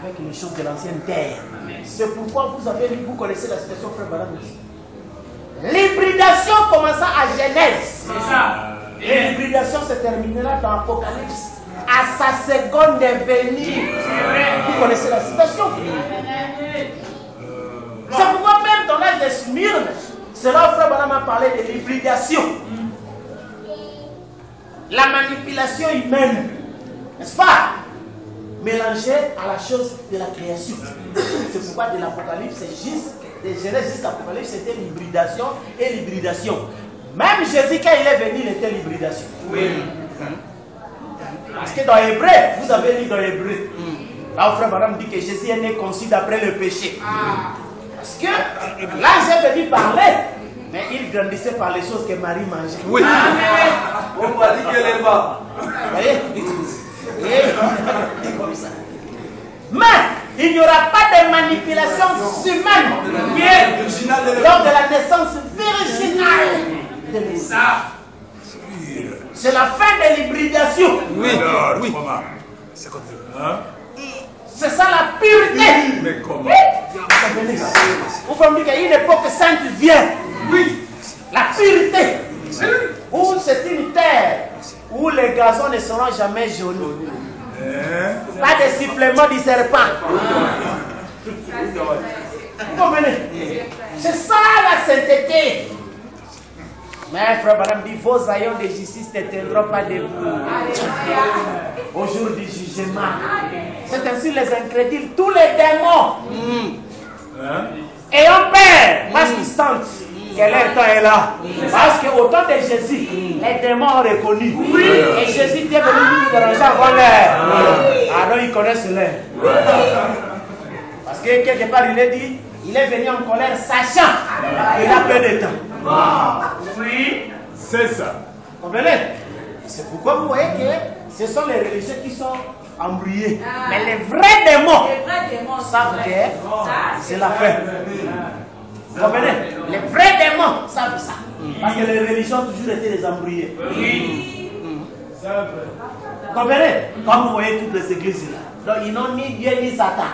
avec les choses de l'ancienne terre. C'est pourquoi vous connaissez la citation, frère Balam. L'hybridation commença à Genèse. C'est ça. Et l'hybridation se terminera dans Apocalypse à sa seconde venue. Vous connaissez la citation. C'est pourquoi même dans l'âge de Smyrne, c'est là où frère Balam a parlé de l'hybridation. La manipulation humaine, n'est-ce pas? Mélangée à la chose de la création. C'est pourquoi de l'Apocalypse, de Genèse jusqu'à l'Apocalypse, c'était l'hybridation et l'hybridation. Même Jésus, quand il est venu, il était l'hybridation. Oui. Parce que dans Hébreu, vous avez lu dans Hébreu, là où frère Madame dit que Jésus est né conçu d'après le péché. Parce que l'ange est venu parler, mais il grandissait par les choses que Marie mangeait. Oui. On m'a dit qu'elle est bas. Vous voyez? Comme ça. Mais il n'y aura pas de manipulation humaine lors de la naissance virginale de Messie. C'est la fin de l'hybridation. Oui, oui. C'est comme ça. C'est ça la pureté. Mais comment? Vous pouvez me dire qu'une époque sainte vient. Oui. La pureté. Où c'est une terre où les gazons ne seront jamais jaunis. Pas de sifflement du serpent. Vous comprenez? C'est ça la sainteté. Mais frère Madame dit, vos haillons de justice ne tiendront pas debout au jour du jugement. C'est ainsi les incrédules, tous les démons. Et on perd parce qu'ils sentent que leur temps est là. Parce qu'au temps de Jésus, les démons ont reconnu. Et Jésus est venu nous déranger avant l'heure. Alors ils connaissent l'heure. Parce que quelque part il est dit, il est venu en colère sachant qu'il a peu de temps. Oui. C'est ça. Vous comprenez? C'est pourquoi vous voyez que ce sont les religieux qui sont embrouillés. Mais les vrais démons savent que c'est la fin. Vous comprenez? Les vrais démons savent ça. Parce que les religions ont toujours été des embrouillés. Oui. Vous comprenez? Comme vous voyez toutes les églises là. Donc ils n'ont ni Dieu ni Satan.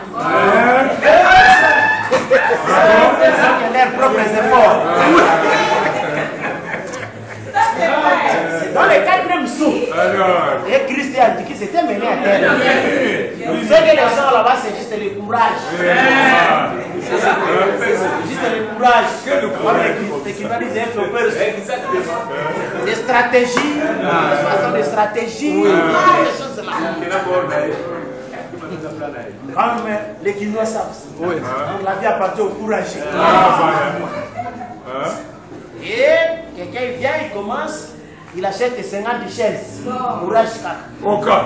C'est leurs propres efforts. C'est dans le 4e sceau. Et Christ et Antiquité s'étaient menés à terre. Vous savez que les gens là-bas, c'est juste le courage. C'est juste le courage. Comme l'écrivain disait, il faut peur. Des stratégies, des stratégies, des choses là. Comme les Quinois savent. Donc la vie appartient au courage. Et quelqu'un vient, il commence, il achète 50 chaises. Courage. Au cas.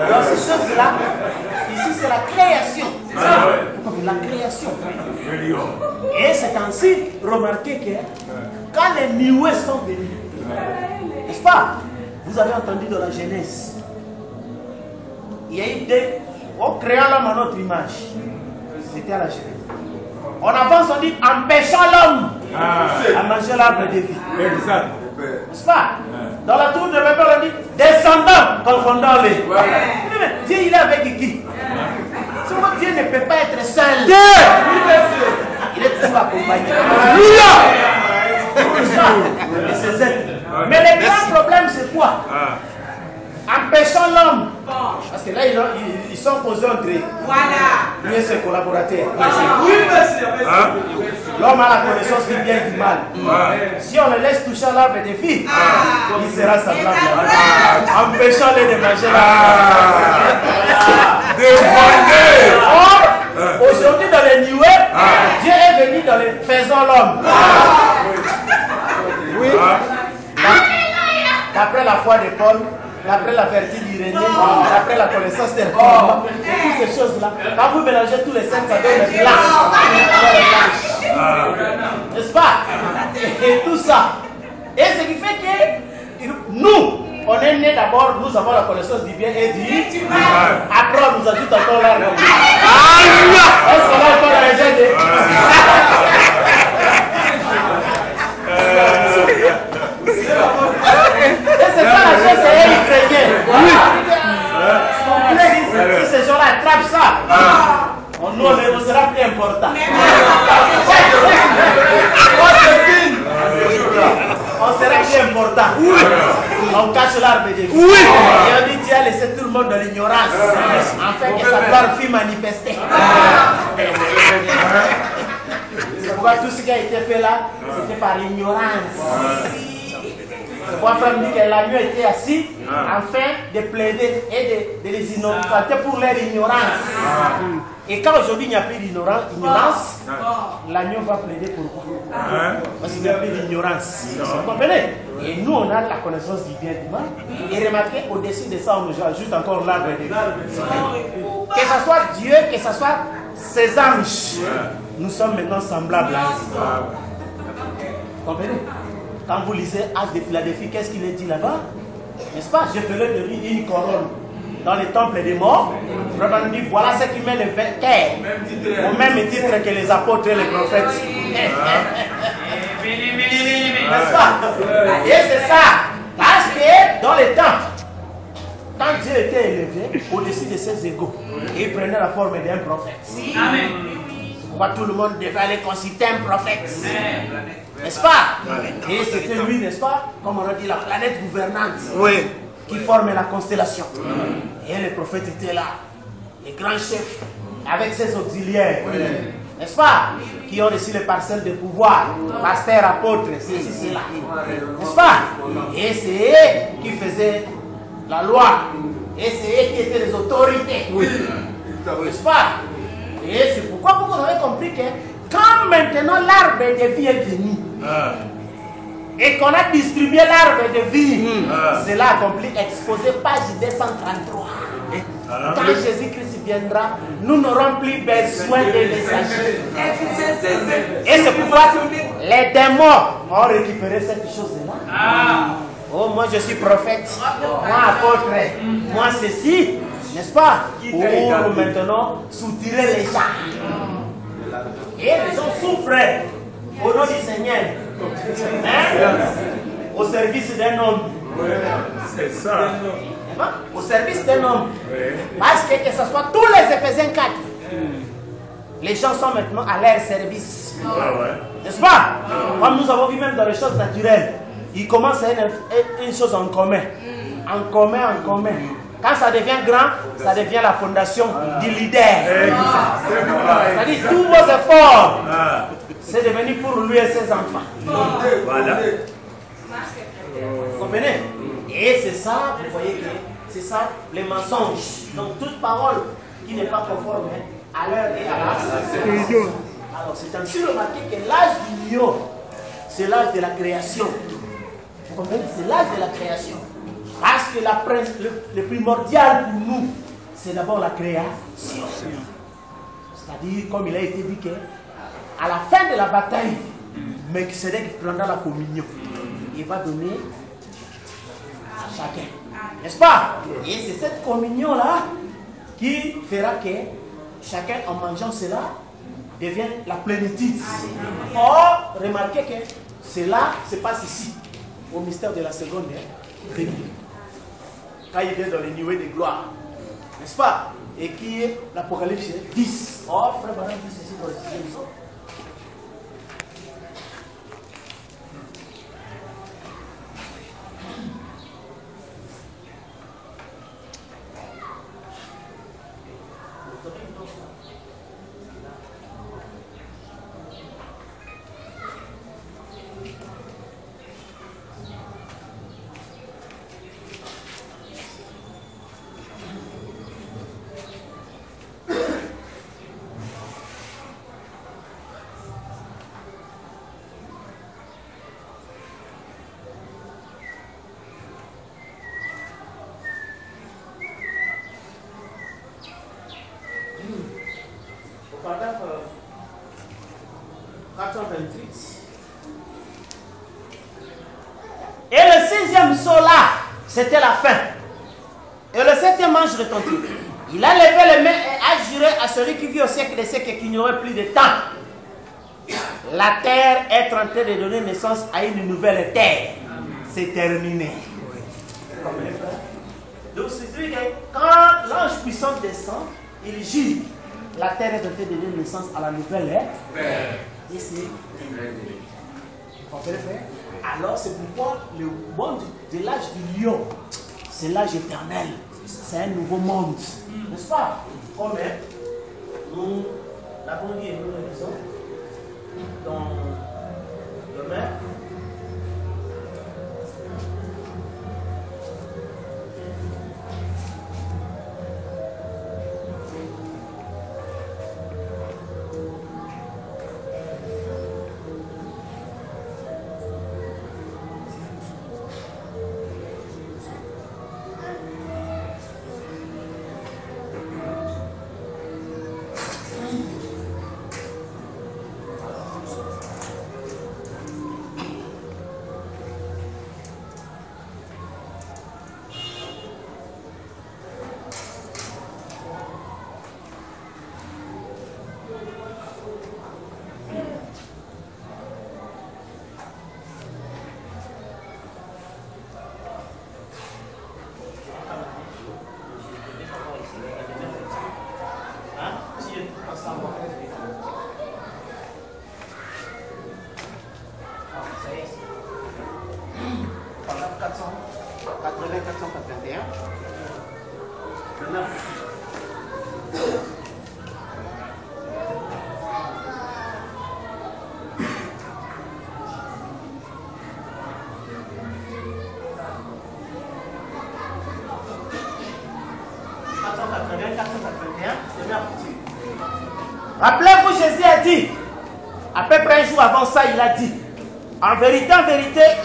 Dans ces choses-là, ici c'est la création. La création. Et c'est ainsi, remarquez que quand les Nioués sont venus, n'est-ce pas? Vous avez entendu dans la Genèse, il y a eu des. On créa l'homme à notre image. C'était à la Genèse. On avance, on dit empêchant l'homme à manger l'arbre de vie. Exact. N'est-ce pas? Dans la tour de Babel, on dit descendants, confondant-les. Dieu, il est avec qui? Dieu ne peut pas être seul. Il est toujours accompagné. Et ses aides. Mais le grand problème, c'est quoi? Empêchant l'homme. Parce que là, ils sont posés entre eux. Lui et ses collaborateurs. L'homme a la connaissance du bien et du mal. Si on le laisse toucher à l'arbre de vie, il sera semblable. Empêchant-les de manger l'arbre. Aujourd'hui, dans les nuées, Dieu est venu dans les faisant l'homme. Oui. D'après la foi de Paul, d'après la vertu d'Irénée, d'après la connaissance des formes, et toutes ces choses-là, quand vous mélangez tous les cinq, ça donne le blanc. N'est-ce pas? Et tout ça. Et ce qui fait que nous, on est nés d'abord, nous avons la connaissance du bien et du mal. Après, on nous ajoute encore l'arbre. Est-ce qu'on a encore la légende? l'arbre de vie. Oui. Et on dit Dieu a laissé tout le monde dans l'ignorance. Afin que sa gloire fût manifestée. C'est pourquoi tout ce qui a été fait là, c'était par ignorance. C'est pourquoi frère me dit que l'agneau était assis afin de plaider et de les innocenter pour leur ignorance. Et quand aujourd'hui il n'y a plus d'ignorance, l'agneau va plaider pourquoi? Parce qu'il n'y a plus d'ignorance. Vous comprenez? Et nous on a la connaissance du bien et du mal. Et remarquez, au-dessus de ça, on nous ajoute encore l'arbre de vie. Que ce soit Dieu, que ce soit ses anges, nous sommes maintenant semblables à eux. Vous comprenez? Quand vous lisez Actes de Philadelphie, qu'est-ce qu'il est dit là-bas? N'est-ce pas? Je ferai de lui une couronne dans le temple des morts. Vraiment dit, voilà ce qui met le vainqueur au même titre que les apôtres et les prophètes. N'est-ce pas? Et c'est ça. Parce que dans les temps, quand Dieu était élevé au-dessus de ses égaux, il prenait la forme d'un prophète. Amen. Pourquoi tout le monde devait aller consulter un prophète? N'est-ce pas? Et c'était lui, n'est-ce pas? Comme on a dit, la planète gouvernante qui forme la constellation. Et les prophètes étaient là, les grands chefs, avec ses auxiliaires. N'est-ce pas? Qui ont reçu les parcelles de pouvoir, pasteurs, apôtres, ceci, cela. N'est-ce pas? Et c'est eux qui faisaient la loi. Et c'est eux qui étaient les autorités. N'est-ce pas? Et c'est pourquoi vous avez compris que quand maintenant l'arbre de vie est venu et qu'on a distribué l'arbre de vie, cela accompli, exposé page 233. Quand Jésus-Christ viendra, nous n'aurons plus besoin de messagers. Et c'est pourquoi les démons ont récupéré cette chose-là. Oh, moi je suis prophète, moi apôtre, moi ceci, n'est-ce pas? Pour maintenant soutirer les gens. Et les gens souffrent au nom du Seigneur. Au service d'un homme. C'est ça. Au service d'un homme. Parce que ce soit tous les Éphésiens 4, les gens sont maintenant à leur service. N'est-ce pas? Comme nous avons vu même dans les choses naturelles, ils commencent à une chose en commun. En commun, en commun. Quand ça devient grand, ça devient la fondation du leader. C'est-à-dire tous vos efforts, c'est devenu pour lui et ses enfants. Voilà. Vous comprenez? Et c'est ça, vous voyez que c'est ça, les mensonges. Donc toute parole qui n'est pas conforme à l'heure et à la. Alors c'est ainsi remarqué que l'âge du lion, c'est l'âge de la création. Vous comprenez? C'est l'âge de la création. Parce que le primordial pour nous, c'est d'abord la création. C'est-à-dire, comme il a été dit, que à la fin de la bataille, Melchisedec prendra la communion. Il va donner à chacun. N'est-ce pas? Et c'est cette communion-là qui fera que chacun, en mangeant cela, devienne la plénitude. Or, remarquez que cela se passe ici, au mystère de la seconde venue. Quand il vient dans les nuées de gloire, n'est-ce pas? Et qui est l'Apocalypse 10. Or, frère Madame dit ceci dans le 6e psaume. Paragraphe 428. Et le 6e saut là, c'était la fin. Et le 7e ange retentit. Il a levé les mains et a juré à celui qui vit au siècle des siècles qu'il n'y aurait plus de temps. La terre est en train de donner naissance à une nouvelle terre. C'est terminé. Donc c'est dire que quand l'ange puissant descend, il jure. La terre est en train de donner naissance à la nouvelle ère. Et c'est vous comprenez, frère? Alors c'est pourquoi le monde de l'âge du lion c'est l'âge éternel. C'est un nouveau monde. N'est-ce pas? Comme nous l'avons dit et nous le disons dans le maire. Rappelez-vous, Jésus a dit, à peu près un jour avant ça, il a dit, en vérité,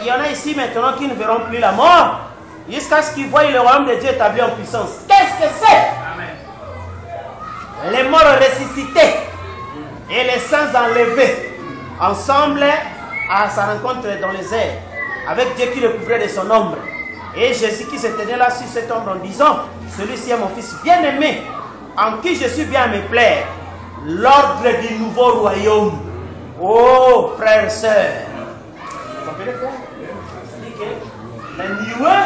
il y en a ici maintenant qui ne verront plus la mort, jusqu'à ce qu'ils voient le royaume de Dieu établi en puissance. Qu'est-ce que c'est? Les morts ressuscités et les saints enlevés ensemble à sa rencontre dans les airs, avec Dieu qui le couvrait de son ombre. Et Jésus qui se tenait là sur cette ombre en disant, celui-ci est mon fils bien-aimé, en qui je suis bien à me plaire. L'ordre du nouveau royaume. Oh, frères et sœurs. Vous comprenez, frère? C'est-à-dire que le nouveau,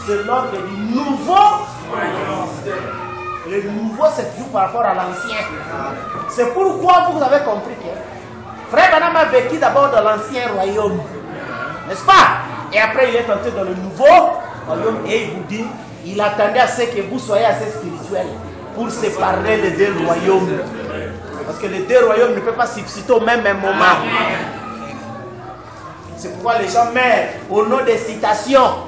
c'est l'ordre du nouveau royaume. Le nouveau, c'est toujours par rapport à l'ancien. C'est pourquoi vous avez compris que Frère Branham a vécu d'abord dans l'ancien royaume. N'est-ce pas? Et après, il est entré dans le nouveau royaume et il vous dit, il attendait à ce que vous soyez assez spirituels pour séparer les deux royaumes. Parce que les deux royaumes ne peuvent pas subsister au même moment. C'est pourquoi les gens meurent au nom des citations.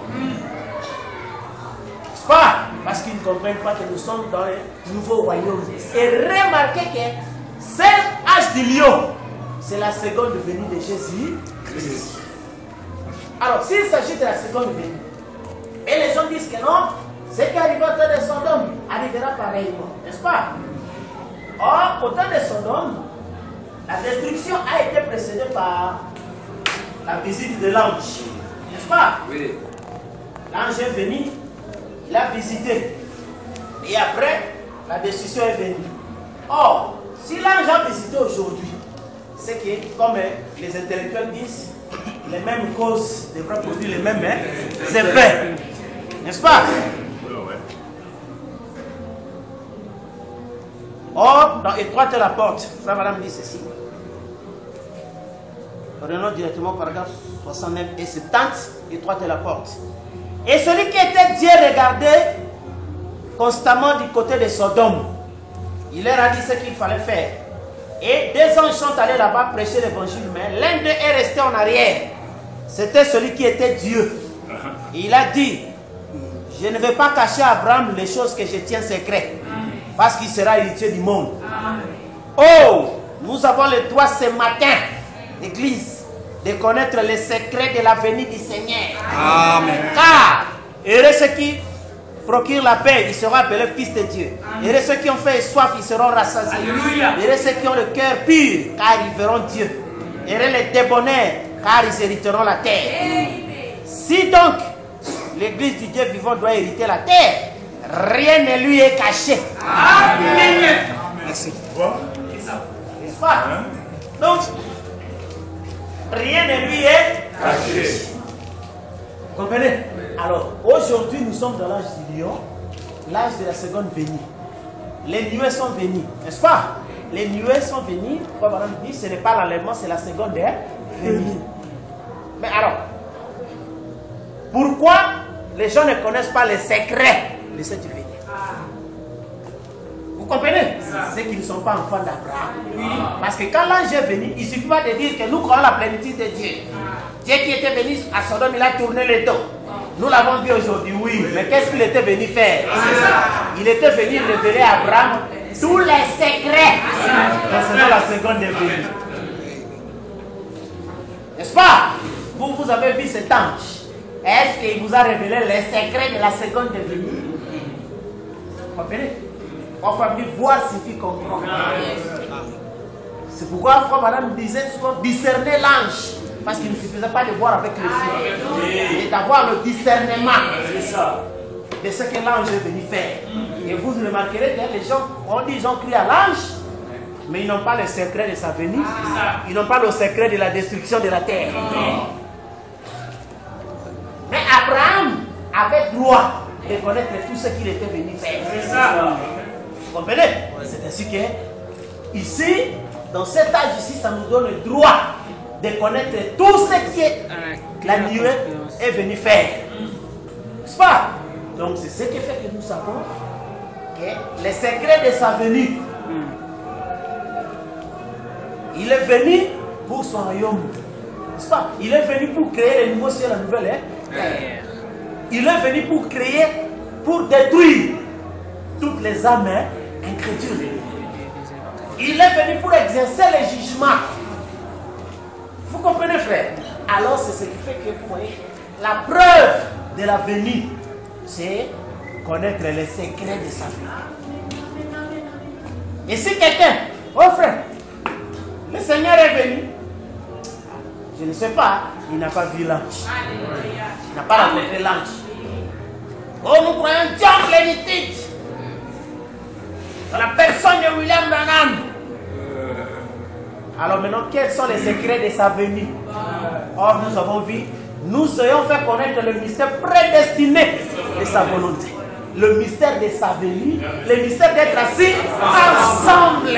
N'est-ce pas? Parce qu'ils ne comprennent pas que nous sommes dans le nouveau royaume. Et remarquez que cet âge du lion, c'est la seconde venue de Jésus. Alors, s'il s'agit de la seconde venue, et les gens disent que non, ce qui arrive au temps de Sodome arrivera pareillement, n'est-ce pas? Or, au temps de Sodome, la destruction a été précédée par la visite de l'ange, n'est-ce pas? Oui. L'ange est venu, il a visité, et après, la destruction est venue. Or, si l'ange a visité aujourd'hui, c'est que, comme les intellectuels disent, les mêmes causes devraient produire les mêmes effets. N'est-ce pas? Or, dans étroite la porte, frère madame dit ceci. Prenons directement paragraphe 69 et 70, étroite la porte. Et celui qui était Dieu regardait constamment du côté de Sodome. Il leur a dit ce qu'il fallait faire. Et deux anges sont allés là-bas prêcher l'évangile, mais l'un d'eux est resté en arrière. C'était celui qui était Dieu. Et il a dit, je ne vais pas cacher à Abraham les choses que je tiens secrètes, parce qu'il sera héritier du monde. Oh, nous avons le droit ce matin, l'Église, de connaître les secrets de la venue du Seigneur. Amen. Car, heureux ceux qui procurent la paix, ils seront appelés fils de Dieu. Heureux ceux qui ont fait soif, ils seront rassasiés. Heureux ceux qui ont le cœur pur, car ils verront Dieu. Heureux les débonnaires, car ils hériteront la terre. Si donc l'Église du Dieu vivant doit hériter la terre, rien ne lui est caché. Amen. Merci. N'est-ce pas? Donc, rien ne lui est caché. Vous comprenez? Alors, aujourd'hui, nous sommes dans l'âge du lion, l'âge de la seconde venue. Les nuées sont venues, n'est-ce pas? Les nuées sont venues, comme Madame dit, ce n'est pas l'enlèvement, c'est la seconde venue. Mais alors, pourquoi les gens ne connaissent pas les secrets de cette venue. Vous comprenez? C'est qu'ils ne sont pas enfants d'Abraham. Parce que quand l'ange est venu, il ne suffit pas de dire que nous croyons la plénitude de Dieu. Dieu qui était venu à Sodome, il a tourné le dos. Nous l'avons vu aujourd'hui, oui. Mais qu'est-ce qu'il était venu faire? Il était venu révéler à Abraham tous les secrets concernant la seconde venue. N'est-ce pas? Vous avez vu cet ange. Est-ce qu'il vous a révélé les secrets de la seconde venue? Vous comprenez? Enfin, voir signifie comprendre. C'est pourquoi Frère Madame disait souvent discerner l'ange. Parce qu'il ne suffisait pas de voir avec les yeux, mais d'avoir le discernement de ce que l'ange est venu faire. Et vous remarquerez que les gens, ils ont cru à l'ange, mais ils n'ont pas le secret de sa venue. Ils n'ont pas le secret de la destruction de la terre. Mais Abraham avait droit de connaître tout ce qu'il était venu faire. Vous comprenez? C'est ainsi que, ici, dans cet âge ici, ça nous donne le droit de connaître tout ce qui est la nuée est venu faire. N'est-ce pas? Donc c'est ce qui fait que nous savons que les secrets de sa venue. Il est venu pour son royaume. N'est-ce pas? Il est venu pour créer le nouveau ciel, la nouvelle terre. Il est venu pour créer, pour détruire toutes les âmes incrédules. Il est venu pour exercer les jugements. Vous comprenez, frère? Alors c'est ce qui fait que vous voyez, la preuve de la venue, c'est connaître les secrets de sa vie. Et si quelqu'un, oh frère, le Seigneur est venu, je ne sais pas, il n'a pas vu l'ange. Il n'a pas rencontré l'ange. Oh, nous croyons Dieu en plénitude. Dans la personne de William Branham. Alors maintenant, quels sont les secrets de sa venue? Or, nous avons vu, nous ayons fait connaître le mystère prédestiné de sa volonté. Le mystère de sa venue, le mystère d'être assis ensemble.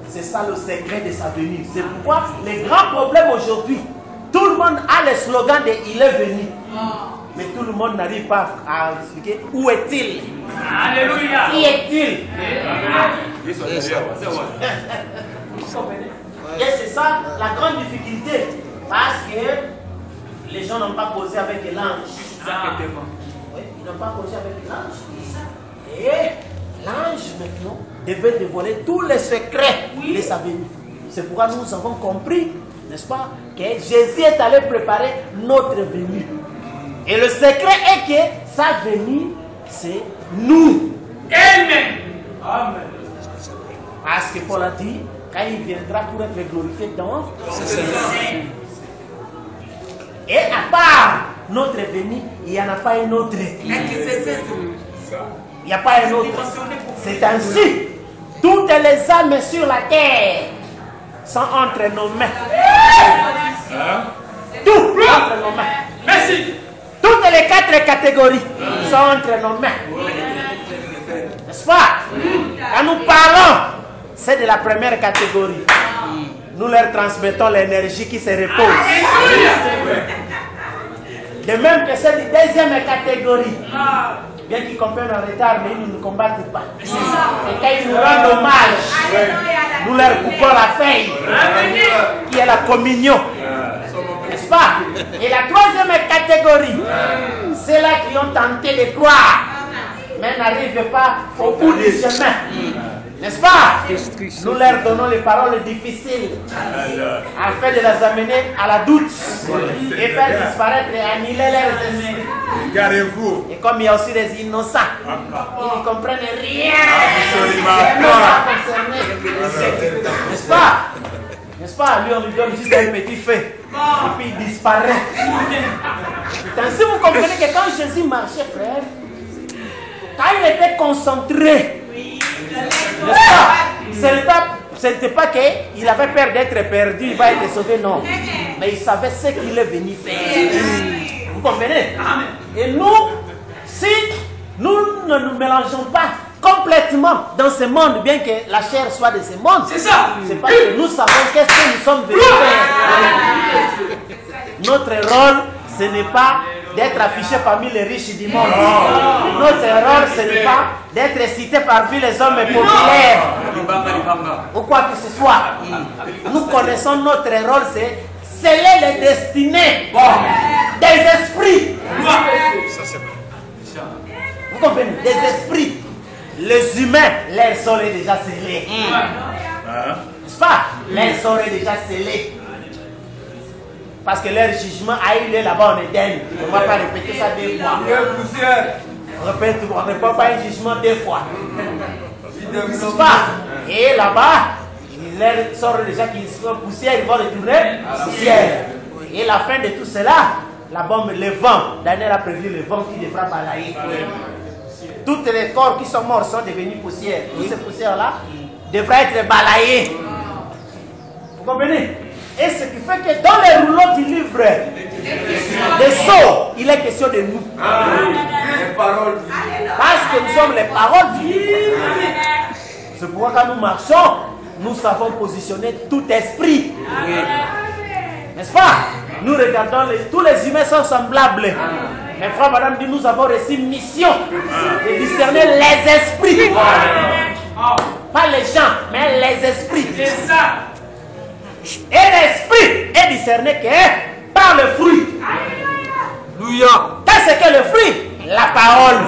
C'est ça le secret de sa venue. C'est pourquoi les grands problèmes aujourd'hui, tout le monde a le slogan de « il est venu ». Mais tout le monde n'arrive pas à expliquer où est-il. Alléluia. Qui est-il? Et c'est ça la grande difficulté. Parce que les gens n'ont pas causé avec l'ange. Oui, ils n'ont pas causé avec l'ange. Et l'ange maintenant devait dévoiler tous les secrets de sa venue. C'est pourquoi nous avons compris, n'est-ce pas, que Jésus est allé préparer notre venue. Et le secret est que sa venue, c'est nous. Amen. Amen. Parce que Paul a dit, quand il viendra pour être glorifié dans et à part notre venue, il n'y en a pas un autre. Il n'y a pas un autre. C'est ainsi. Toutes les âmes sur la terre sont entre nos mains. Tout entre nos mains. Merci. Toutes les 4 catégories sont entre nos mains. N'est-ce pas? Quand nous parlons, c'est de la première catégorie. Nous leur transmettons l'énergie qui se repose. De même que c'est de deuxième catégorie. Bien qu'ils comprennent en retard, mais ils ne nous combattent pas. Et quand ils nous rendent hommage, nous leur coupons la feuille, qui est la communion. N'est-ce pas? Et la troisième catégorie, c'est là qui ont tenté de croire, mais n'arrivent pas au bout du chemin. N'est-ce pas? Nous leur donnons les paroles difficiles afin de les amener à la doute et faire disparaître et annihiler leurs esprits. Regardez-vous. Et comme il y a aussi des innocents, ils ne comprennent rien. N'est-ce pas? N'est-ce pas? Lui, on lui donne juste un petit feu. Et puis il disparaît. Si vous comprenez que quand Jésus marchait, frère, quand il était concentré, n'est-ce pas? Ce n'était pas qu'il avait peur d'être perdu, il va être sauvé, non. Mais il savait ce qu'il est venu faire. Vous comprenez? Et nous, si nous ne nous mélangeons pas complètement dans ce monde, bien que la chair soit de ce monde, C'est ça. c'est parce que nous savons qu'est-ce que nous sommes venus faire. Notre rôle, ce n'est pas d'être affiché parmi les riches du monde. Notre rôle, ce n'est pas d'être cité parmi les hommes populaires ou quoi que ce soit. Nous connaissons notre rôle, c'est sceller les destinées des esprits. Vous comprenez? Des esprits. Les humains, leurs sorts est déjà scellés. N'est-ce pas? Leurs sorts est déjà scellés. Parce que leur jugement a eu lieu là-bas en Éden. On ne va pas répéter ça deux fois. On ne peut pas un jugement deux fois. N'est-ce pas? Et là-bas, leur sort déjà qui sont poussière, ils vont retourner poussière. Et la fin de tout cela, la bombe, le vent. Daniel a prévu le vent qui devra balayer. Tous les corps qui sont morts sont devenus poussière. Toutes ces poussières-là devraient être balayées. Vous comprenez? Et ce qui fait que dans les rouleaux du livre des sceaux, il est question de nous. Parce que nous sommes les paroles du livre. C'est pourquoi quand nous marchons, nous savons positionner tout esprit. N'est-ce pas? Nous regardons, tous les humains sont semblables. Mais frère, madame dit, nous avons reçu une mission de discerner les esprits. Pas les gens, mais les esprits. C'est ça. Et l'esprit est discerné que par le fruit. Alléluia. Qu'est-ce que le fruit? La parole.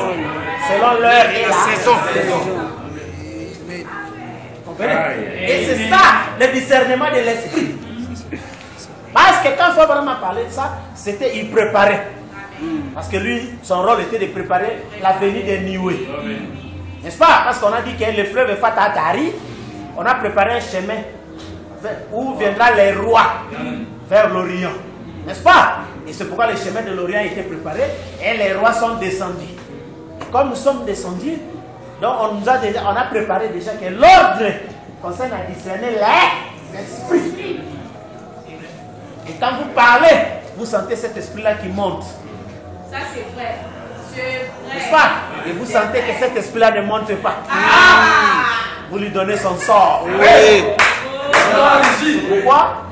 Selon l'heure et la saison. Et c'est ça le discernement de l'esprit. Parce que quand Frère m'a parlé de ça, c'était il préparait. Parce que lui, son rôle était de préparer la venue de Nioué. N'est-ce pas? Parce qu'on a dit que le fleuve Fatatari, on a préparé un chemin où viendra les rois vers l'Orient. N'est-ce pas? Et c'est pourquoi le chemin de l'Orient a été préparé et les rois sont descendus. Et comme nous sommes descendus, donc on a préparé déjà que l'ordre concerne à discerner les esprits. Et quand vous parlez, vous sentez cet esprit-là qui monte. Ça c'est vrai. N'est-ce pas? Et vous sentez que cet esprit-là ne monte pas. Vous lui donnez son sort. Oui. Pourquoi?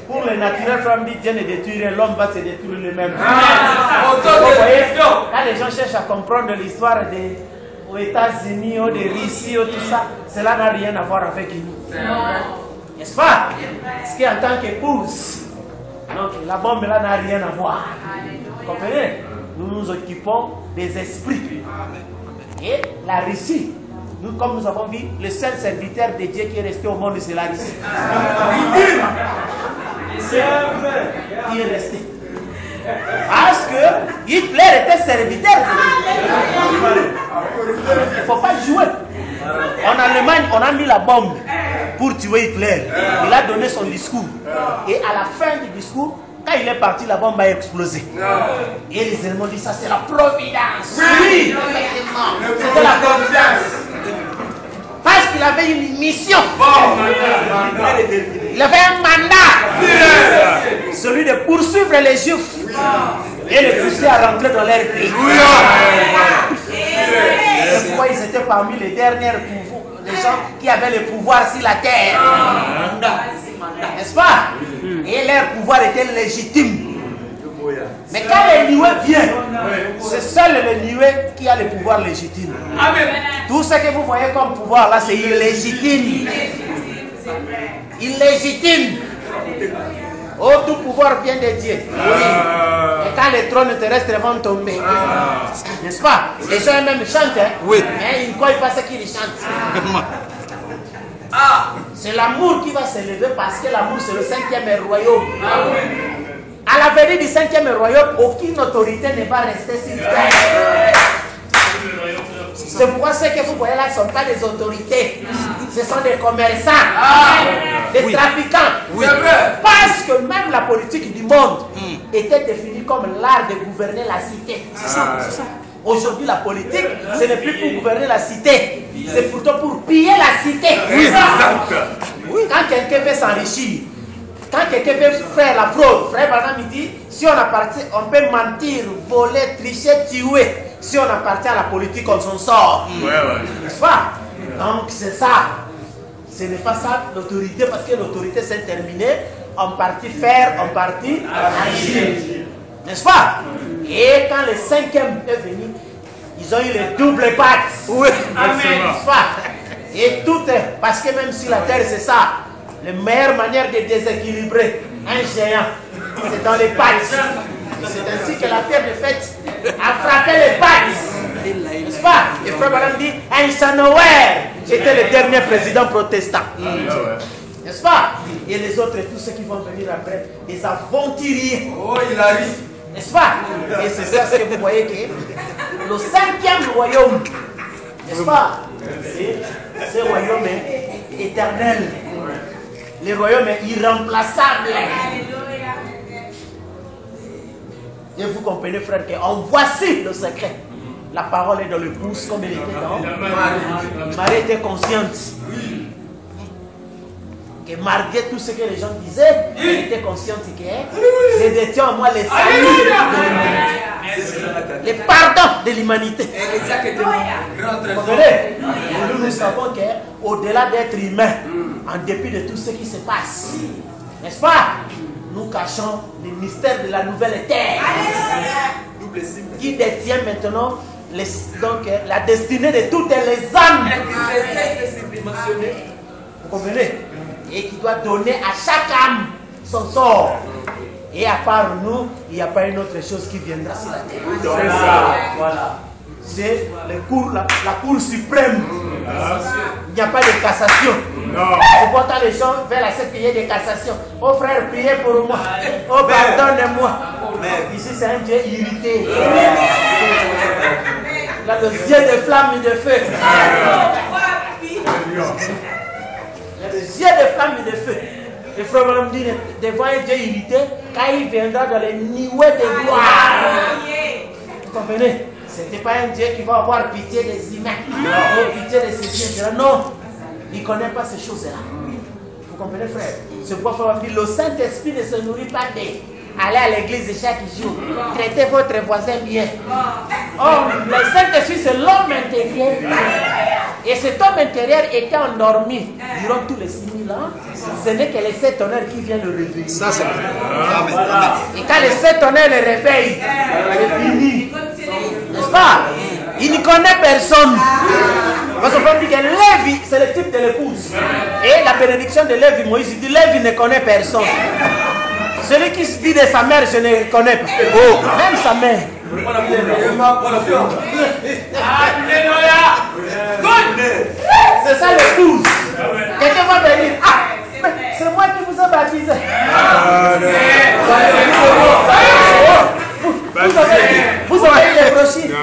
Pour le naturel, frère, Dieu ne détruirait, l'homme va se détruire lui-même. Vous voyez, quand les gens cherchent à comprendre l'histoire aux États-Unis, ou de Russie, ou tout ça, cela n'a rien à voir avec nous. N'est-ce pas? Parce qu'en tant qu'épouse, donc la bombe là n'a rien à voir. Vous comprenez? Nous nous occupons des esprits. Et la Russie, nous, comme nous avons vu, le seul serviteur de Dieu qui est resté au monde, c'est la Russie. Qui est resté. Parce que Hitler était serviteur de Dieu. Il ne faut pas jouer. En Allemagne, on a mis la bombe pour tuer Hitler. Il a donné son discours. Et à la fin du discours, quand il est parti, la bombe a explosé. Et les ennemis ont dit, ça c'est la providence. Oui, effectivement. C'était la providence. Parce qu'il avait une mission. Il avait un mandat. Celui de poursuivre les Juifs et les pousser à rentrer dans leur pays. C'est pourquoi ils étaient parmi les dernières les gens qui avaient le pouvoir sur la terre. N'est-ce pas? Et leur pouvoir était légitime. Mais quand le Nioué vient, c'est seul le Nioué qui a le pouvoir légitime. Amen. Tout ce que vous voyez comme pouvoir là, c'est illégitime. Illégitime. Oh, tout pouvoir vient de Dieu. Oui. Et quand les trônes terrestres vont tomber, n'est-ce pas? Les gens même chantent, hein? Oui. Mais ils ne croient pas ce qu'ils chantent. C'est l'amour qui va s'élever parce que l'amour c'est le 5e royaume. À la venue du 5e royaume, aucune autorité ne va rester sur terre. C'est pourquoi ceux que vous voyez là ne sont pas des autorités. Ce sont des commerçants, des trafiquants. Oui. Parce que même la politique du monde était définie comme l'art de gouverner la cité. C'est ça, c'est ça. Aujourd'hui, la politique, ce n'est plus pour gouverner la cité. C'est plutôt pour piller la cité. Oui, oui. Quand quelqu'un veut s'enrichir, quand quelqu'un veut faire la fraude, frère Branham il dit, si on appartient, on peut mentir, voler, tricher, tuer. Si on appartient à la politique, on s'en sort. N'est-ce pas? Donc c'est ça. Ce n'est pas ça l'autorité, parce que l'autorité s'est terminée. En partie faire, en partie agir. N'est-ce pas? Et quand le 5e est venu, ils ont eu les doubles pattes. Oui. Amen. N'est-ce pas? Et tout est, parce que même si la terre c'est ça, la meilleure manière de déséquilibrer un géant, c'est dans les pattes. C'est ainsi que la terre de fait a frappé les pattes. N'est-ce pas? Et Frère Branham dit, Eisenhower, j'étais le dernier président protestant. N'est-ce pas? Et les autres, tous ceux qui vont venir après, les aventuriers. Oh, il arrive. N'est-ce pas? Et c'est ça ce que vous voyez que le 5e royaume, n'est-ce pas? Ce royaume est éternel. Le royaume est irremplaçable. Et vous comprenez, frère, qu'en voici le secret. La parole est dans le pouce comme elle était dans Marie était consciente. Que malgré tout ce que les gens disaient, elle était consciente que je détiens en moi les saluts, les pardons de l'humanité. Nous savons qu'au-delà d'être humain, en dépit de tout ce qui se passe, n'est-ce pas? Nous cachons les mystères de la nouvelle terre qui détient maintenant donc, la destinée de toutes les âmes. Vous comprenez? Et qui doit donner à chaque âme son sort. Et à part nous, il n'y a pas une autre chose qui viendra sur la terre. C'est ça. Voilà. C'est la cour suprême. Il n'y a pas de cassation. C'est pourtant les gens veulent accepter des cassations. Oh frère, priez pour moi. Oh pardonne-moi. Ici c'est un Dieu irrité. Il a le yeux de flamme et de feu. Il a des yeux de flamme et de feu. Le frère me dit devant un Dieu irrité, quand il viendra dans les nuées de gloire. Vous comprenez? Ce n'est pas un Dieu qui va avoir pitié des humains, ou pitié de ses biens. Non, il ne connaît pas ces choses-là. Vous comprenez, frère? C'est pourquoi il faut dire le Saint-Esprit ne se nourrit pas d'aller à l'église chaque jour. Traitez votre voisin bien. Or, le Saint-Esprit, c'est l'homme intérieur. Et cet homme intérieur était endormi durant tous les 6000 ans. Ce n'est que les 7 tonnerres qui viennent le réveiller. Ça, c'est voilà. Et quand les 7 tonnerres le réveillent, c'est fini. N'est-ce pas? Il ne connaît personne. Parce qu'on dit que Lévi, c'est le type de l'épouse. Et la bénédiction de Lévi, Moïse dit Lévi ne connaît personne. Celui qui se dit de sa mère, je ne connais pas. Oh, même sa mère. C'est ça l'épouse. Quelqu'un va venir. Ah, c'est moi qui vous ai baptisé. Vous avez les brochures.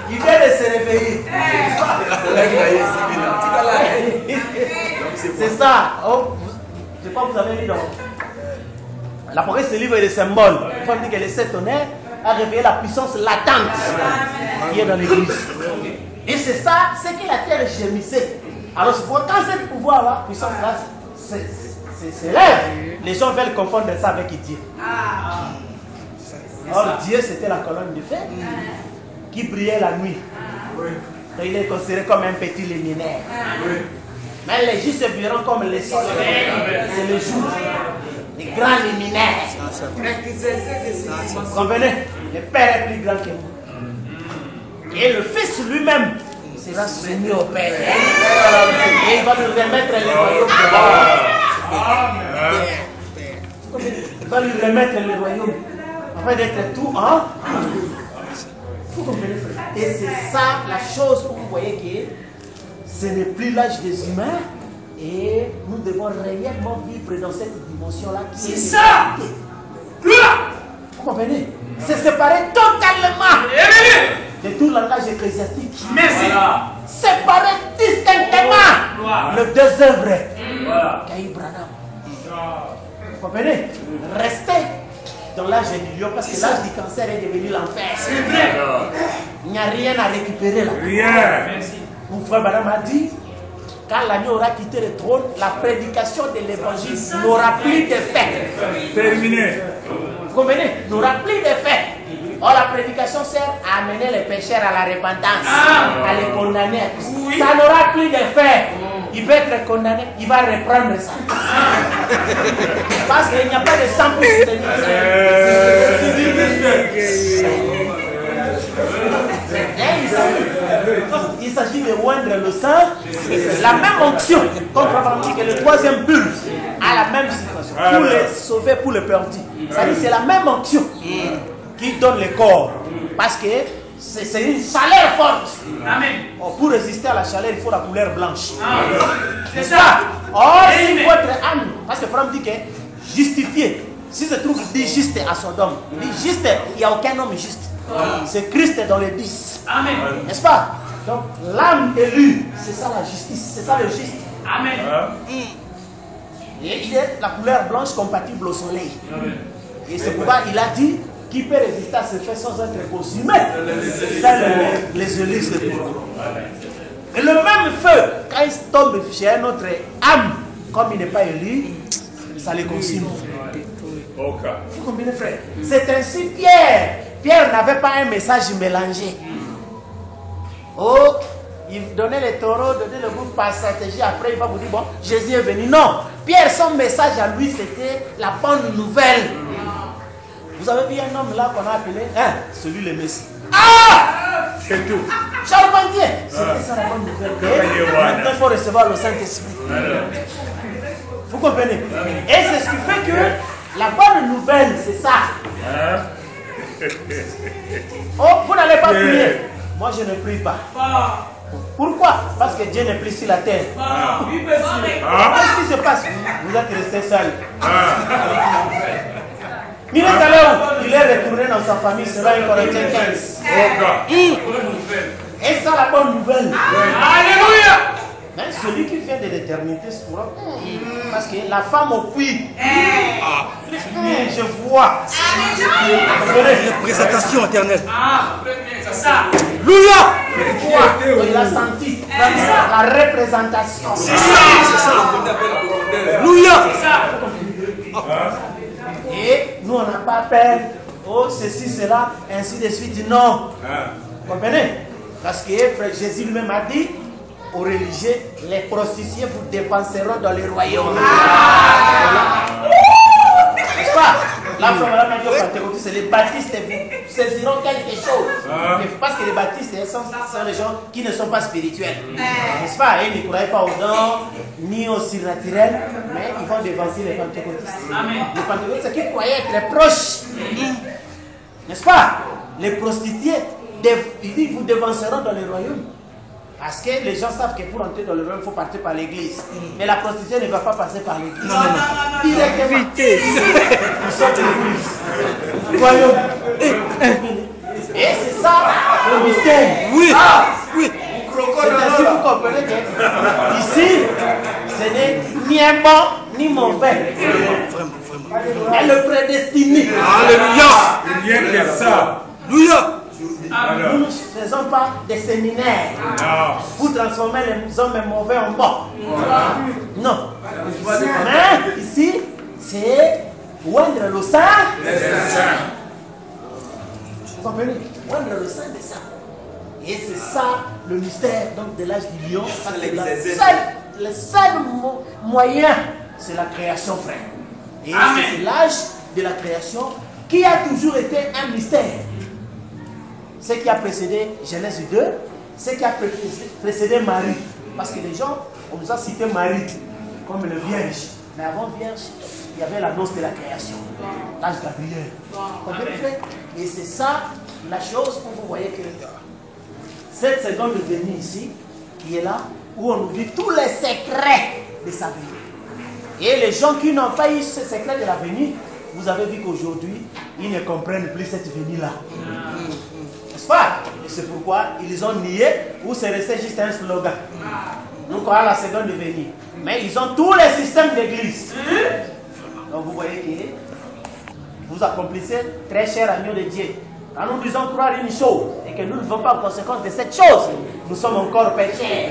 Il vient de se réveiller. C'est ça. Oh, je crois que vous avez lu dans l'Apocalypse, ce livre est le symbole. Il faut dire que les 7 tonnerres a réveillé la puissance latente qui est dans l'église. Et c'est ça, c'est que la terre gémissait. Alors c'est pour quand ce pouvoir-là, puissance-là, s'élève, les gens veulent confondre ça avec Dieu. Or Dieu, c'était la colonne de feu qui brillait la nuit. Donc il est considéré comme un petit luminaire. Mais les justes brilleront comme les soleils. C'est le jour. Les grands luminaires. Vous comprenez? Le Père est plus grand que vous. Et le Fils lui-même sera soumis au Père. Et il va nous remettre les royaumes de l'or. Il va lui remettre les royaumes. Afin d'être tout en. Vous comprenez, frère? Et c'est ça la chose où vous voyez que ce n'est plus l'âge des humains. Et nous devons réellement vivre dans cette dimension-là. C'est ça! Vous comprenez? C'est séparé totalement de tout langage ecclésiastique. Merci. Séparé distinctement le deux œuvres. Caïn Branham. Vous comprenez? Restez dans l'âge du lion parce que l'âge du cancer est devenu l'enfer. C'est vrai. Il n'y a rien à récupérer là. Rien. Mon frère Branham a dit, quand l'agneau aura quitté le trône, la prédication de l'évangile n'aura plus d'effet. Terminé. Vous comprenez? N'aura plus d'effet. Or, la prédication sert à amener les pécheurs à la repentance, à les condamner. Oui. Ça n'aura plus d'effet. Il peut être condamné, il va reprendre ça. Parce qu'il n'y a pas de sang pour soutenir il s'agit de oindre le sang. La même onction, comme Frère dit que le troisième bulle a la même situation. Pour les sauver, pour les perdus. C'est la même onction qui donne le corps. Parce que c'est une chaleur forte. Amen. Pour résister à la chaleur, il faut la couleur blanche. C'est ça. Or, si votre âme, parce que Frère dit que justifié, si se trouve dit juste à Sodome, dit juste, il n'y a aucun homme juste. C'est Christ dans les 10. Amen. N'est-ce pas? Donc, l'âme élue, c'est ça la justice, c'est ça le juste. Amen. Et il est la couleur blanche compatible au soleil. Et c'est pourquoi il a dit qu'il peut résister à ce fait sans être consumé. Ça, les élisent pour. Et le même feu, quand il tombe chez une autre âme, comme il n'est pas élu, ça les consume. Vous comprenez, frère? C'est ainsi Pierre. Pierre n'avait pas un message mélangé. Oh, il donnait les taureaux, donnait le groupe par stratégie. Après, il va vous dire, bon, Jésus est venu. Non, Pierre, son message à lui, c'était la bonne nouvelle. Vous avez vu un homme là qu'on a appelé celui le Messie. Ah! C'est tout. Charpentier. C'était ça la bonne nouvelle. Maintenant, il faut recevoir le Saint-Esprit. Vous comprenez? Et c'est ce qui fait que la bonne nouvelle, c'est ça. Oh, vous n'allez pas prier. Moi, je ne prie pas. Pourquoi? Parce que Dieu n'est plus sur la terre. Qu'est-ce qui se passe? Vous êtes resté seul. Il est allé où? Il est retourné dans sa famille, c'est là 1 Corinthiens 15. Et ça, la bonne nouvelle. Alléluia. Mais celui qui vient de l'éternité se pourra. Parce que la femme au puits. Je vois. Représentation éternelle. C'est ça. Alléluia. Il a senti la représentation. C'est ça. Alléluia. Et nous, on n'a pas peur. Oh, ceci, cela, ainsi de suite. Non. Vous comprenez? Parce que frère Jésus lui-même a dit aux religieux, les prostituées vous dépenseront dans le royaume. N'est-ce pas? La femme m'a dit au Pentecôtiste, les baptistes vous saisiront quelque chose. Parce que les baptistes sont les gens qui ne sont pas spirituels. N'est-ce pas? Ils ne croient pas aux dons, ni au surnaturel, mais ils vont dévancer les pentecôtistes. Les pentecôtistes qui croyaient être proches. N'est-ce pas? Les prostituées, il dit, vous dévanceront dans le royaume. Parce que les gens savent que pour entrer dans le royaume, il faut partir par l'église. Mais la prostituée ne va pas passer par l'église. Non. Directement. Ils sont de l'église. Le royaume. Et c'est ça le mystère. Oui. Oui. C'est ainsi que vous comprenez que ici, ce n'est ni un bon ni mauvais. Vraiment. Elle le prédestiné. Alléluia. Rien que ça. Alléluia. Nous ne faisons pas des séminaires pour transformer les hommes mauvais en bons. Non. Mais ici, c'est oindre le sang. Vous comprenez? Oindre le sang de ça. Et c'est ça le mystère donc, de l'âge du lion. Le seul moyen, c'est la création, frère. Et c'est l'âge de la création qui a toujours été un mystère. Ce qui a précédé Genèse 2, ce qui a précédé Marie. Parce que les gens, on nous a cité Marie comme le vierge. Mais avant vierge, il y avait la noce de la création. L'âge Gabriel. Et c'est ça la chose où vous voyez que cette seconde venue ici, qui est là, où on nous dit tous les secrets de sa vie. Et les gens qui n'ont pas eu ce secret de la venue, vous avez vu qu'aujourd'hui, ils ne comprennent plus cette venue-là. N'est-ce pas? Et c'est pourquoi ils ont nié ou c'est resté juste un slogan. Nous croyons à la seconde venue. Mais ils ont tous les systèmes d'église. Donc vous voyez que vous accomplissez très cher agneau de Dieu. Quand nous disons croire une chose et que nous ne vivons pas en conséquence de cette chose, nous sommes encore pécheurs.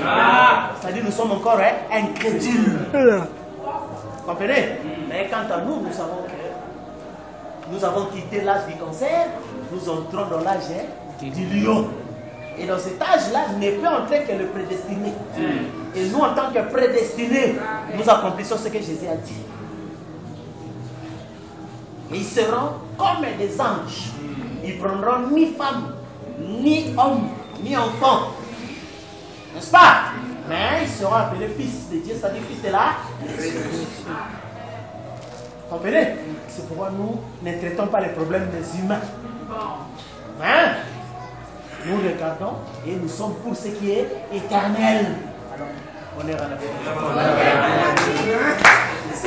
C'est-à-dire nous sommes encore incrédules. Vous comprenez? Mais quant à nous, nous savons que nous avons quitté l'âge du cancer. nous entrons dans l'âge du lion. Et dans cet âge-là, ne peut entrer que le prédestiné. Et nous, en tant que prédestinés, nous accomplissons ce que Jésus a dit. Et ils seront comme des anges. Ils prendront ni femme, ni homme, ni enfant. N'est-ce pas? Mais ils seront appelés fils de Dieu, c'est-à-dire fils de la résurrection. Comprenez? C'est pourquoi nous ne traitons pas les problèmes des humains. Hein? Nous regardons et nous sommes pour ce qui est éternel. Alors, on est en